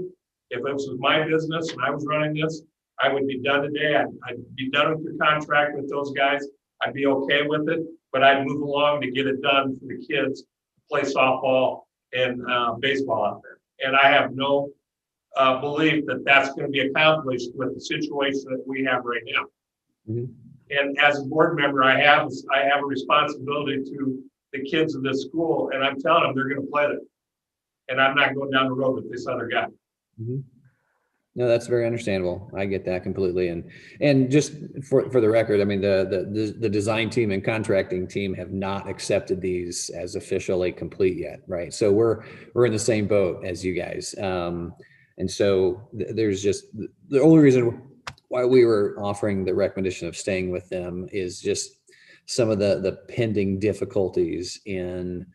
if it was my business and I was running this, I would be done today. I'd be done with the contract with those guys. I'd be okay with it, but I'd move along to get it done for the kids, play softball and baseball out there. And I have no belief that that's going to be accomplished with the situation that we have right now. Mhm. And as a board member, I have a responsibility to the kids of this school, and I'm telling them they're going to play it. And I'm not going down the road with this other guy. Mhm. No, that's very understandable. I get that completely. And just for the record, I mean, the design team and contracting team have not accepted these as officially complete yet, right? So we're in the same boat as you guys. And so there's just the only reason why we were offering the recommendation of staying with them is just some of the pending difficulties in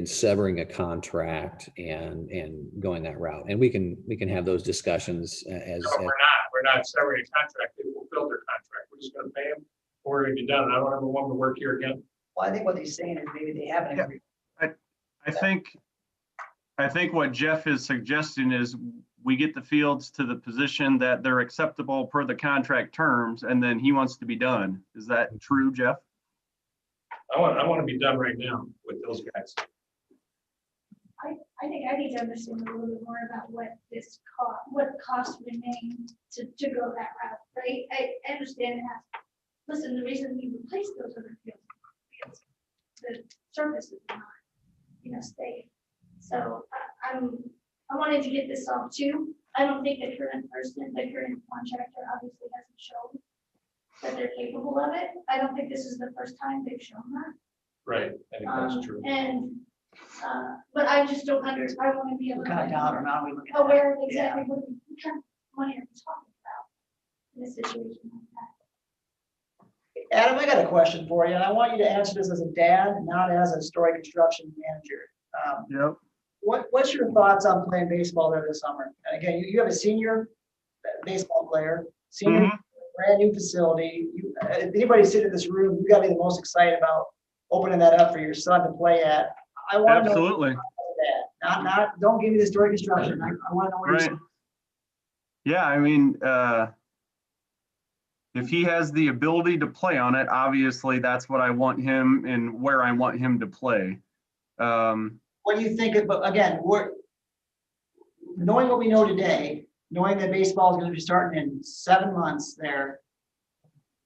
severing a contract and going that route. And we can have those discussions as. No, we're not severing a contract. They fulfilled their contract. We're just going to pay them. We're going to be done. I don't ever want to work here again. Well, I think what he's saying is maybe they haven't agreed. I think what Jeff is suggesting is we get the fields to the position that they're acceptable per the contract terms, and then he wants to be done. Is that true, Jeff? I want to be done right now with those guys. I think I need to understand a little bit more about what costs remain to go that route, right? I understand that. Listen, the reason we replaced those other fields is the surface is not, safe. So I wanted to get this solved too. I don't think the current contractor obviously hasn't shown that they're capable of it. I don't think this is the first time they've shown that. Right, I think that's true. But I just don't understand. I want to be able What kind of dollar amount are we looking at? aware of exactly what kind of money are we talking about in a situation like that. Adam, I got a question for you, and I want you to answer this as a dad, not as a story construction manager. Yep. What's your thoughts on playing baseball there this summer? And again, you have a senior baseball player, senior brand new facility. If anybody sitting in this room, you got to be the most excited about opening that up for your son to play at. I want to know. Absolutely. Not. Don't give me the story construction. I want to know what you're saying. Yeah, I mean, if he has the ability to play on it, obviously that's what I want him and where I want him to play. What do you think of, again, knowing what we know today, knowing that baseball is going to be starting in 7 months there,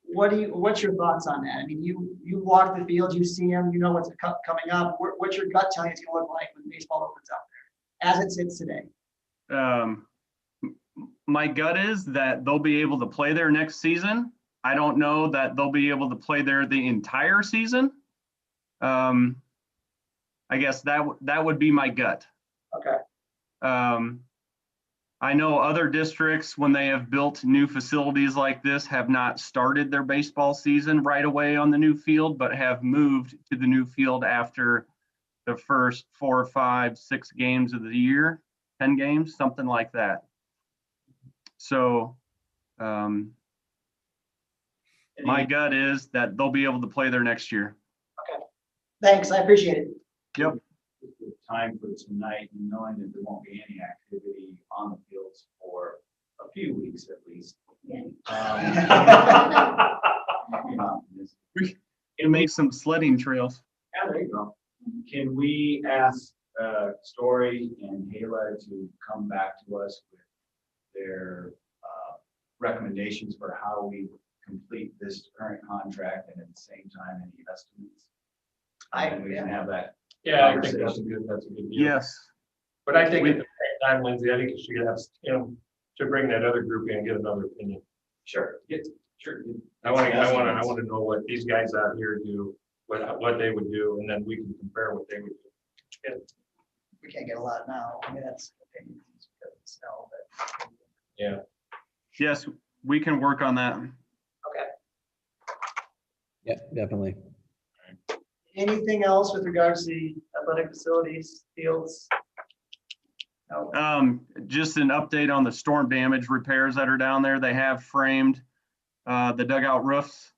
what's your thoughts on that? I mean, you walk the field, you see them, you know what's coming up. What's your gut telling you it's going to look like when baseball opens up there, as it sits today? My gut is that they'll be able to play there next season. I don't know that they'll be able to play there the entire season. I guess that would be my gut. Okay. I know other districts, when they have built new facilities like this, have not started their baseball season right away on the new field, but have moved to the new field after the first 4, 5, 6 games of the year, 10 games, something like that. So my gut is that they'll be able to play there next year. Okay. Thanks. I appreciate it. Yep. Time for tonight, knowing that there won't be any activity on the fields for a few weeks at least. Yeah. We can make some sledding trails. Yeah, there you go. Can we ask Story and Hala to come back to us with their recommendations for how we complete this current contract, and at the same time any estimates? And we can have that. Yeah, I think that's a good deal. Yes. But I think at the same time, Lindsay, I think you should ask him to bring that other group in and get another opinion. Sure. Sure. I want to know what these guys out here do, what they would do, and then we can compare what they would do. we can't get a lot now. I mean, that's opinion because of the snow, but. Yeah. Yes, we can work on that. Okay. Yeah, definitely. Anything else with regards to the athletic facilities, fields? No. Just an update on the storm damage repairs that are down there. They have framed the dugout roofs.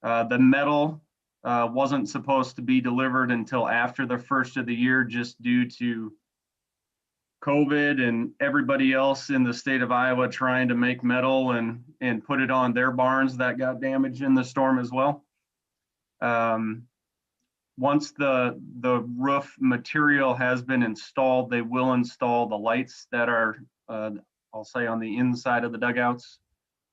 The metal wasn't supposed to be delivered until after the first of the year, just due to COVID and everybody else in the state of Iowa trying to make metal and put it on their barns that got damaged in the storm as well. Once the roof material has been installed, they will install the lights that are, I'll say, on the inside of the dugouts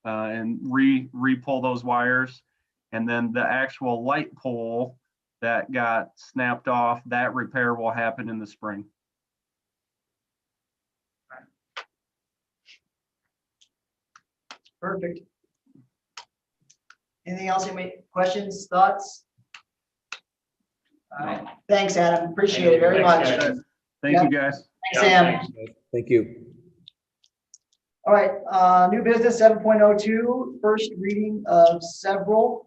and re-pull those wires. And then the actual light pole that got snapped off, that repair will happen in the spring. Perfect. Anything else? Any questions, thoughts? All right. Thanks, Adam. Appreciate it very much. Thank you, guys. Thanks, Sam. Thank you. All right, new business 7.02, first reading of several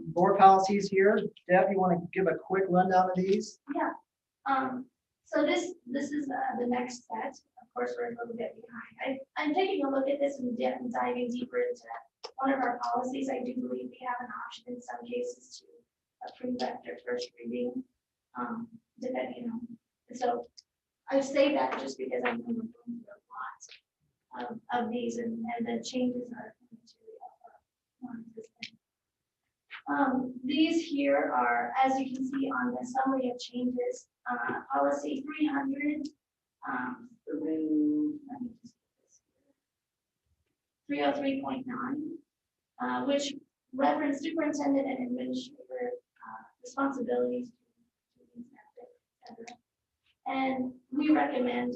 board policies here. Deb, you want to give a quick rundown of these? Yeah. So this is the next set. Of course, we're a little bit behind. I'm taking a look at this and diving deeper into one of our policies. I do believe we have an option in some cases to approve after first reading, depending on. So I say that just because I'm going to go through a lot of these, and the changes are non-existent. These here are, as you can see on the summary of changes, policy 300 through 303.9, which reference superintendent and administrator responsibilities, etc. And we recommend,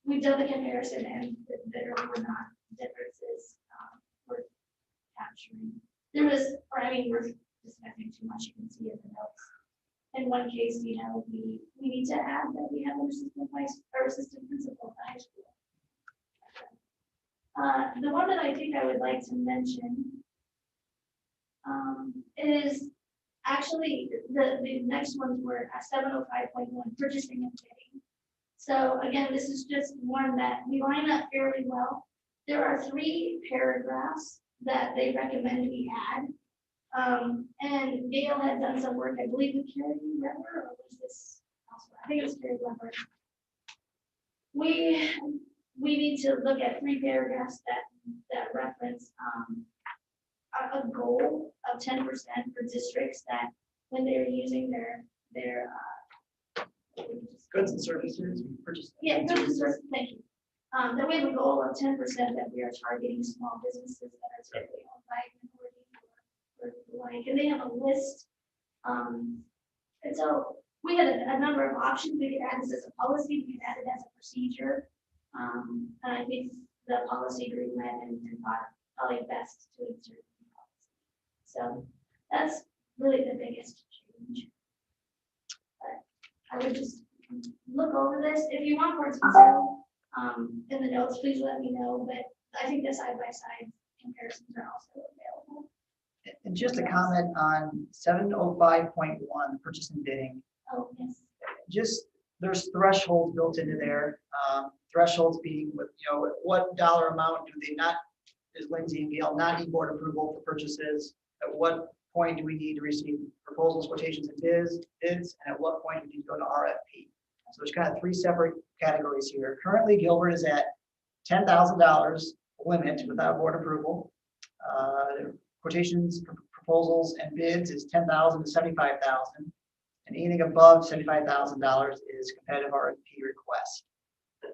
we've done the comparison, and there were not differences worth capturing. There was, or I mean, we're discussing too much, you can see in the notes. In one case, we need to add that we have an assistant principal at the high school. The one that I think I would like to mention is actually the next ones were 705.1, purchasing and bidding. So again, this is just one that we line up fairly well. There are 3 paragraphs that they recommend we add. And Gail had done some work, I believe, with Carrie Weber, or was this elsewhere? I think it was Carrie Weber. We need to look at 3 paragraphs that reference a goal of 10% for districts that when they're using their Goods and services, purchase. yeah, goods and services, thank you. Then we have a goal of 10% that we are targeting small businesses that are typically owned by minority or like, and they have a list. And so we had a number of options. We could add this as a policy, we could add it as a procedure. And I think the policy group met and thought probably best to insert the policy. So that's really the biggest change. But I would just look over this. If you want more detail in the notes, please let me know. But I think the side-by-side comparisons are also available. And just a comment on 705.1, purchase and bidding. Oh, yes. Just, there's thresholds built into there. Thresholds being with, what dollar amount do they not, is Lindsay and Gail not need board approval for purchases? At what point do we need to receive proposals, quotations, and bids? And at what point do we need to go to RFP? So there's kind of 3 separate categories here. Currently, Gilbert is at $10,000 limit without board approval. Quotations, proposals, and bids is $10,000 to $75,000, and anything above $75,000 is competitive RFP request.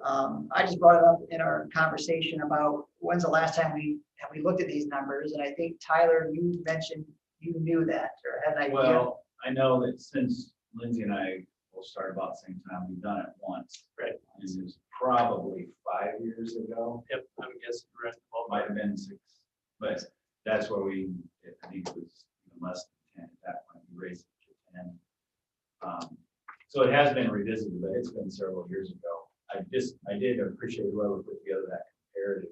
I just brought it up in our conversation about when's the last time we looked at these numbers, and I think Tyler, you mentioned you knew that or had an idea. Well, I know that since Lindsay and I will start about the same time, we've done it once. Right. And it was probably 5 years ago. Yep, I would guess the rest of Might have been 6, but that's where I think it was even less than 10 at that point. We raised it to 10. So it has been revisited, but it's been several years ago. I did appreciate whoever put together that comparative.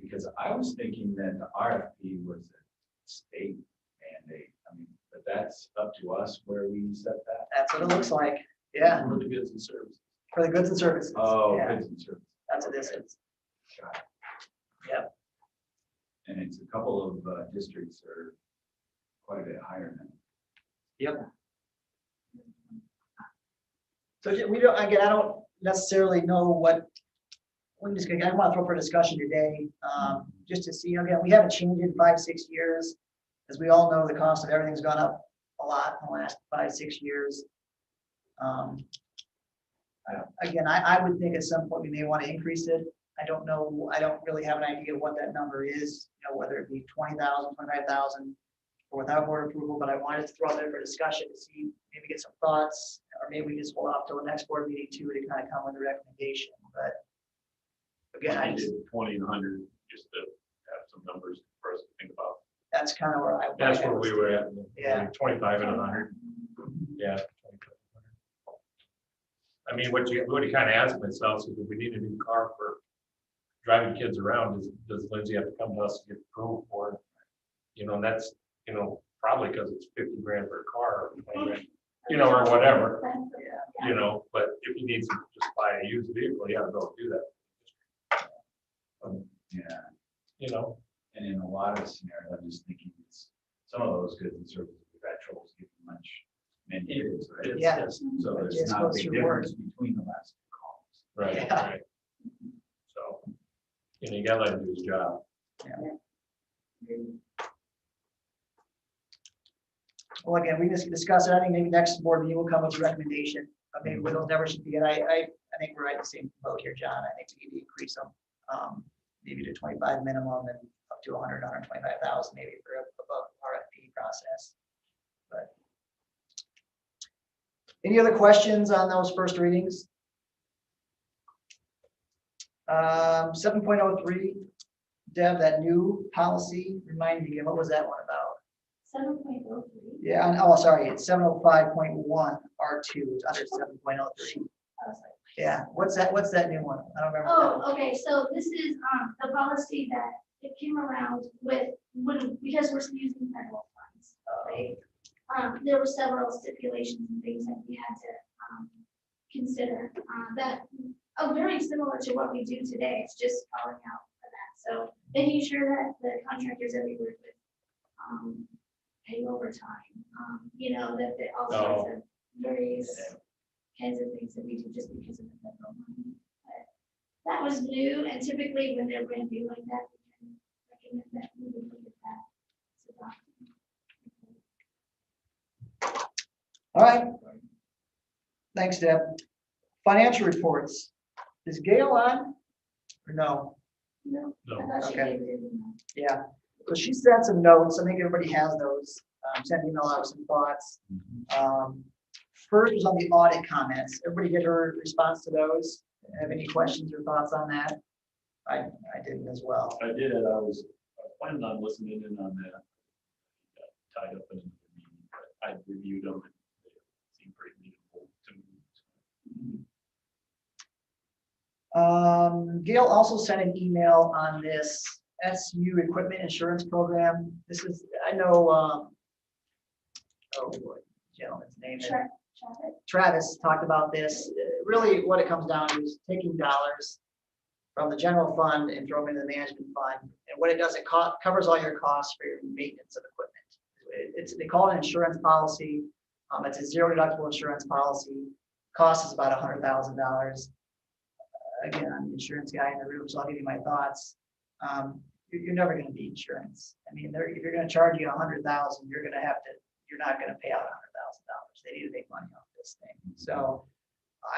Because I was thinking that the RFP was a state mandate. I mean, but that's up to us where we set that. That's what it looks like. Yeah, For the goods and services. for the goods and services. Oh, Yeah, goods and services. that's what this is. Got it. Yep. And it's a couple of districts are quite a bit higher than. Yep. So we don't, again, I don't necessarily know what, I want to throw for discussion today, just to see, again, we haven't changed in 5-6 years. As we all know, the cost of everything's gone up a lot in the last 5-6 years. Again, I would think at some point we may want to increase it. I don't know, I don't really have an idea of what that number is, whether it be 20,000, 25,000 or without board approval, but I wanted to throw it there for discussion to see, maybe get some thoughts, or maybe we just hold off till the next board meeting too, to kind of come with a recommendation, but again, I just, 20 and 100, just to have some numbers for us to think about. that's kind of where That's where we were at. Yeah. 25 and 100. Yeah. 25 and 100. I mean, what you kind of ask myself is, if we need a new car for driving kids around, does Lindsay have to come to us to get approval for it? And that's, probably because it's 50 grand for a car, or 20 grand, or whatever, but if you need to just buy a used vehicle, yeah, go do that. Yeah. And in a lot of scenarios, I'm just thinking it's some of those goods and services, the patrols get many years, right? Yeah. So there's It's not a goes big through work. difference between the last two columns. Right. Yeah. Right. So, you gotta let him do his job. Well, again, we just discuss it. I think maybe next board meeting will come with a recommendation. Maybe we don't never should be. And I think we're right in the same boat here, John. I think we need to increase them, maybe to 25 minimum and up to 100, 125,000, maybe for above RFP process. But any other questions on those first readings? 7.03, Deb, that new policy, remind me again, what was that one about? 7.03. Yeah, sorry, it's 705.1 R2, it's under 7.03. Yeah, what's that new one? I don't remember. Oh, okay, so this is, the policy that it came around because we're using federal funds, right? There were several stipulations and things that we had to consider, that are very similar to what we do today. It's just calling out for that. So making sure that the contractors that we work with, pay overtime, that they all sorts of various kinds of things that we do just because of the federal money. But that was new, and typically when they're brand new like that, we can recommend that we would look at that. All right. Thanks, Deb. Financial reports. Is Gail on or no? No, No. I thought she Okay. gave it in. Yeah. So she sent some notes. I think everybody has those. Sent an email out with some thoughts. First was on the audit comments. Everybody get her response to those? Have any questions or thoughts on that? I didn't as well. I did it. I planned on listening in on that. Got tied up in the meeting, but I reviewed them and they seemed pretty meaningful to me. Gail also sent an email on this SU equipment insurance program. This is, I know, oh boy, gentleman's name. Sure. Travis talked about this. Really what it comes down to is taking dollars from the general fund and throw them into the management fund. And what it does, it covers all your costs for your maintenance of equipment. They call it an insurance policy. It's a zero deductible insurance policy. Cost is about $100,000. Again, I'm the insurance guy in the room, so I'll give you my thoughts. You're never going to beat insurance. I mean, if you're going to charge you $100,000, you're not going to pay out $100,000. They need to make money off this thing. So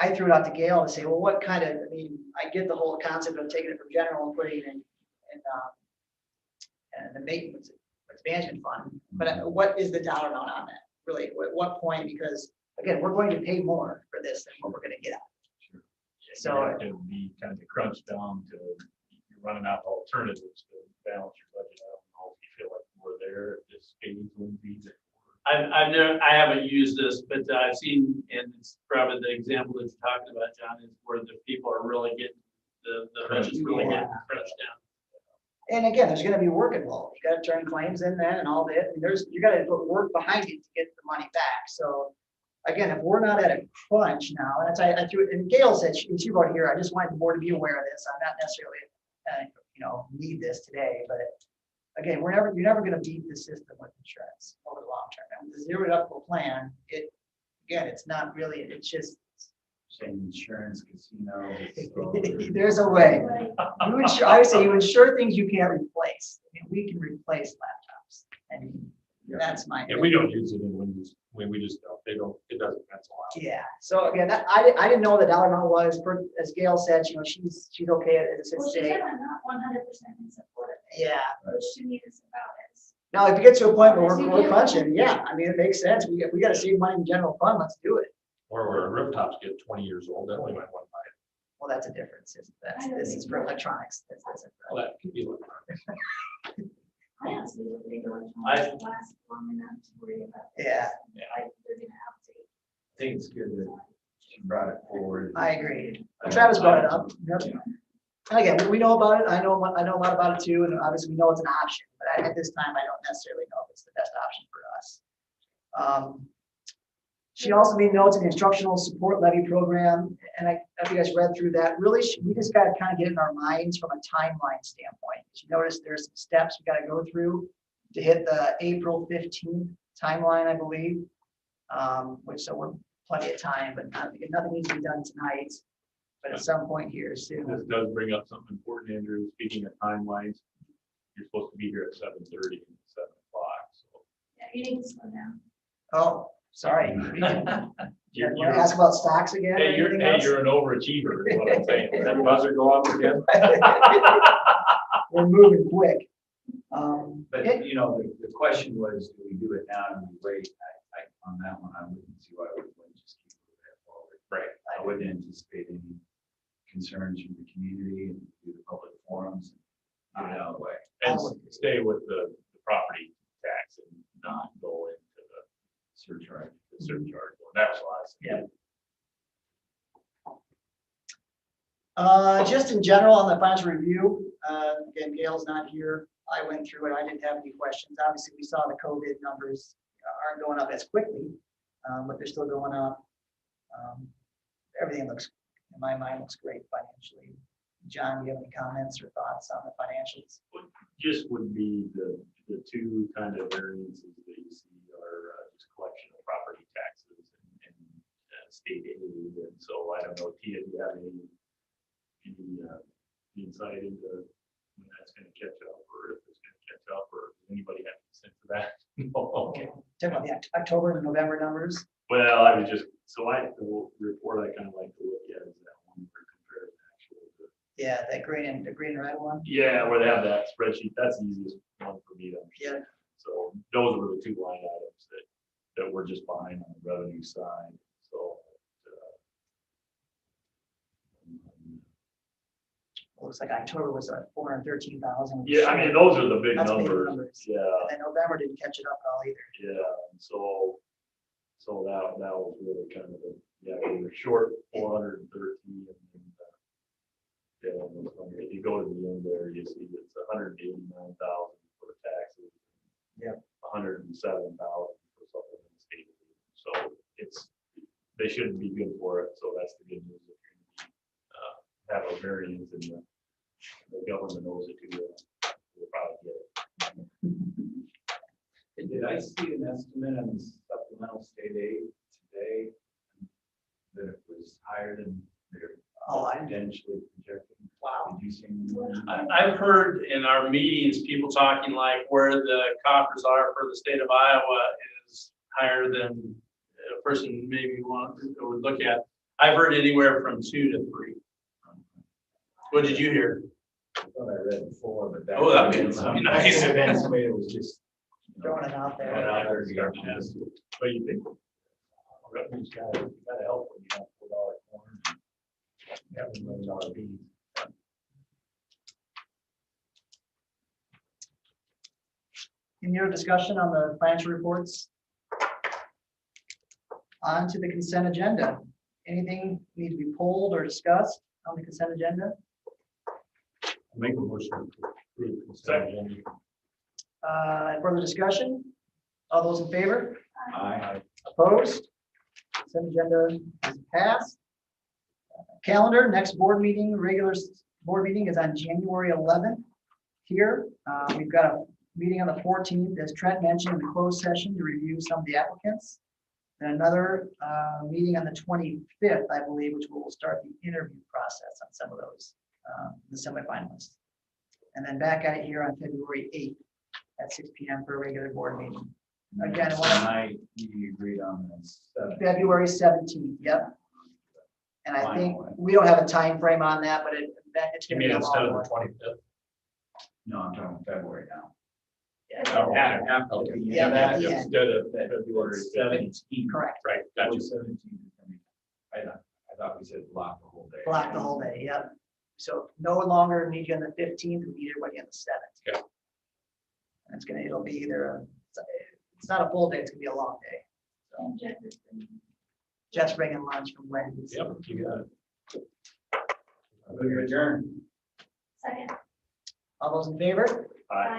I threw it out to Gail to say, well, what kind of, I mean, I get the whole concept of taking it from general and putting it in the maintenance management fund, but what is the dollar amount on that? Really, at what point? Because again, we're going to pay more for this than what we're going to get out. Sure. So you have to be kind of crunched down to, you're running out of alternatives to balance your budget. I don't know if you feel like we're there at this stage, Lindsay. I haven't used this, but I've seen, and it's probably the example that you're talking about, John, is where the people are really getting, the budget's really getting crushed down. And again, there's gonna be work involved. You gotta turn claims in then and all that. And you gotta put work behind it to get the money back. So again, if we're not at a crunch now, and that's, I threw it, and Gail said, she wrote here, I just wanted the board to be aware of this. I'm not necessarily, need this today, but again, you're never gonna beat the system with insurance over the long term. And with the zero deductible plan, it's not really, it's just, Same insurance, casino. there's a way. I would say you insure things you can't replace. I mean, we can replace laptops. I mean, that's my. Yeah, we don't use it in Windows. We just don't. It doesn't pencil out. Yeah. So again, I didn't know what the dollar amount was. As Gail said, she's okay as it Well, sits she today. said I'm not 100% in support of it. Yeah. Which to me is about it. Now, if you get to a point where we're crunching, yeah, I mean, it makes sense. We got to save money in general fund. Let's do it. Or where rooftops get 20 years old, then we might want to buy it. Well, that's a different system. This is for electronics. Well, that could be electronic. I honestly would think I- electronics last long enough to worry about. this. Yeah. Like, they're gonna update. I think it's good that she brought it forward. I agree. Well, Travis brought it up. Yep. And again, we know about it. I know a lot about it too, and obviously we know it's an option. But at this time, I don't necessarily know if it's the best option for us. She also made notes in the instructional support levy program, and I you guys read through that. Really, we just got to kind of get in our minds from a timeline standpoint. You notice there's some steps we got to go through to hit the April 15th timeline, I believe. Which so we're plenty of time, but nothing needs to be done tonight. But at some point here soon. This does bring up something important, Andrew. Speaking of timelines, you're supposed to be here at 7:30 and 7 o'clock. So Yeah, you need to slow down. Oh, sorry. You you're, want to ask about stocks again? or hey, anything else? you're an overachiever, is what I'm saying. Did that buzzer go off again? We're moving quick. But, the question was, do we do it now and we wait? On that one, I wouldn't see why we wouldn't just keep moving it forward. Right. I wouldn't anticipate any concerns from the community and do the public forums and get it out of the way. And stay with the property tax and not go into the Surcharge. surcharge. That was last. Yeah. Just in general on the financial review, again, Gail's not here. I went through it. I didn't have any questions. Obviously, we saw the COVID numbers aren't going up as quickly, but they're still going up. Everything looks, in my mind, looks great financially. John, do you have any comments or thoughts on the financials? Just would be the two kind of variances that you see are just collection of property taxes and state aid. And so I don't know, Tia, do you have any insight into when that's going to catch up, or if it's going to catch up, or does anybody have any sense of that? No. Okay. Talking about the October and November numbers. Well, I was just, the report I kind of like to look at is that one for comparison actually. Yeah, that green and red one. Yeah, where they have that spreadsheet, that's the easiest one for me to understand. Yeah. So those were the two line items that we're just behind on the revenue side, so. Looks like October was at 413,000. Yeah, I mean, those are the big That's big numbers, numbers. yeah, And then November didn't catch it up at all either. yeah, so that was really kind of, we were short 413 and if you go to the end there, you see it's 189,000 for taxes. Yep. 107,000 for supplemental state aid. So they shouldn't be good for it. So that's the good news. If you're going to have a variance and the government knows it too, we'll probably get it. Did I see an estimate on the supplemental state aid today that it was higher than they're potentially projecting? Wow. Did you see anyone? I've heard in our meetings, people talking like where the coffers are for the state of Iowa is higher than a person maybe would look at. I've heard anywhere from 2 to 3. What did you hear? I thought I read 4, but that. Oh, that'd be That nice. could have been somebody that was just. Throwing it out there. But you think revenue's gotta help when you have $4 corn and $7 million beans. Any other discussion on the financial reports? On to the consent agenda. Anything need to be pulled or discussed on the consent agenda? Make a motion to approve consent agenda. Further discussion? All those in favor? Aye. Opposed? Consent agenda is passed. Calendar, next board meeting, board meeting is on January 11th here. We've got a meeting on the 14th, as Trent mentioned, in the closed session to review some of the applicants. And another meeting on the 25th, I believe, which will start the interview process on some of those, the semifinalists. And then back at it here on February 8th at 6 p.m. for a regular board meeting. Again, Tonight, we agreed on this. February 17th, yep. And I think we don't have a time frame on that, but it's You gonna mean be a instead long of the one. 25th? No, I'm talking February now. Oh, Yeah, that yeah. instead of February 17th. Correct. Right, gotcha. 17th. I thought we said block the whole day. Block the whole day, yep. So no longer need you on the 15th, we need everybody on the 7th. Okay. And it'll be either, it's not a full day, it's gonna be a long day. And Jeff is- Jeff's bringing lunch from Wendy's. Yep, you got it. Move your adjourn. Second. All those in favor? Aye.